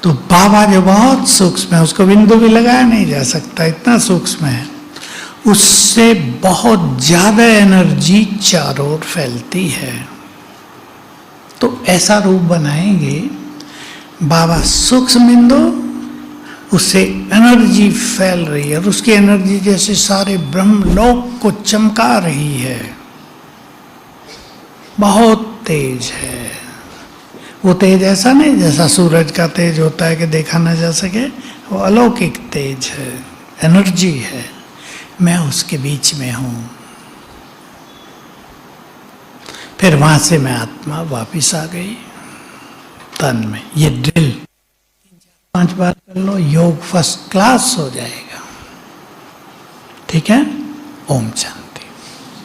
तो बाबा जो बहुत सूक्ष्म है, उसको बिंदु भी लगाया नहीं जा सकता, इतना सूक्ष्म है, उससे बहुत ज्यादा एनर्जी चारों ओर फैलती है। तो ऐसा रूप बनाएंगे, बाबा सूक्ष्म बिंदु, उससे एनर्जी फैल रही है और उसकी एनर्जी जैसे सारे ब्रह्मलोक को चमका रही है, बहुत तेज है। वो तेज ऐसा नहीं जैसा सूरज का तेज होता है कि देखा ना जा सके, वो अलौकिक तेज है, एनर्जी है। मैं उसके बीच में हूं। फिर वहां से मैं आत्मा वापिस आ गई तन में। ये ड्रिल 5 बार कर लो, योग फर्स्ट क्लास हो जाएगा। ठीक है? ओम शांति।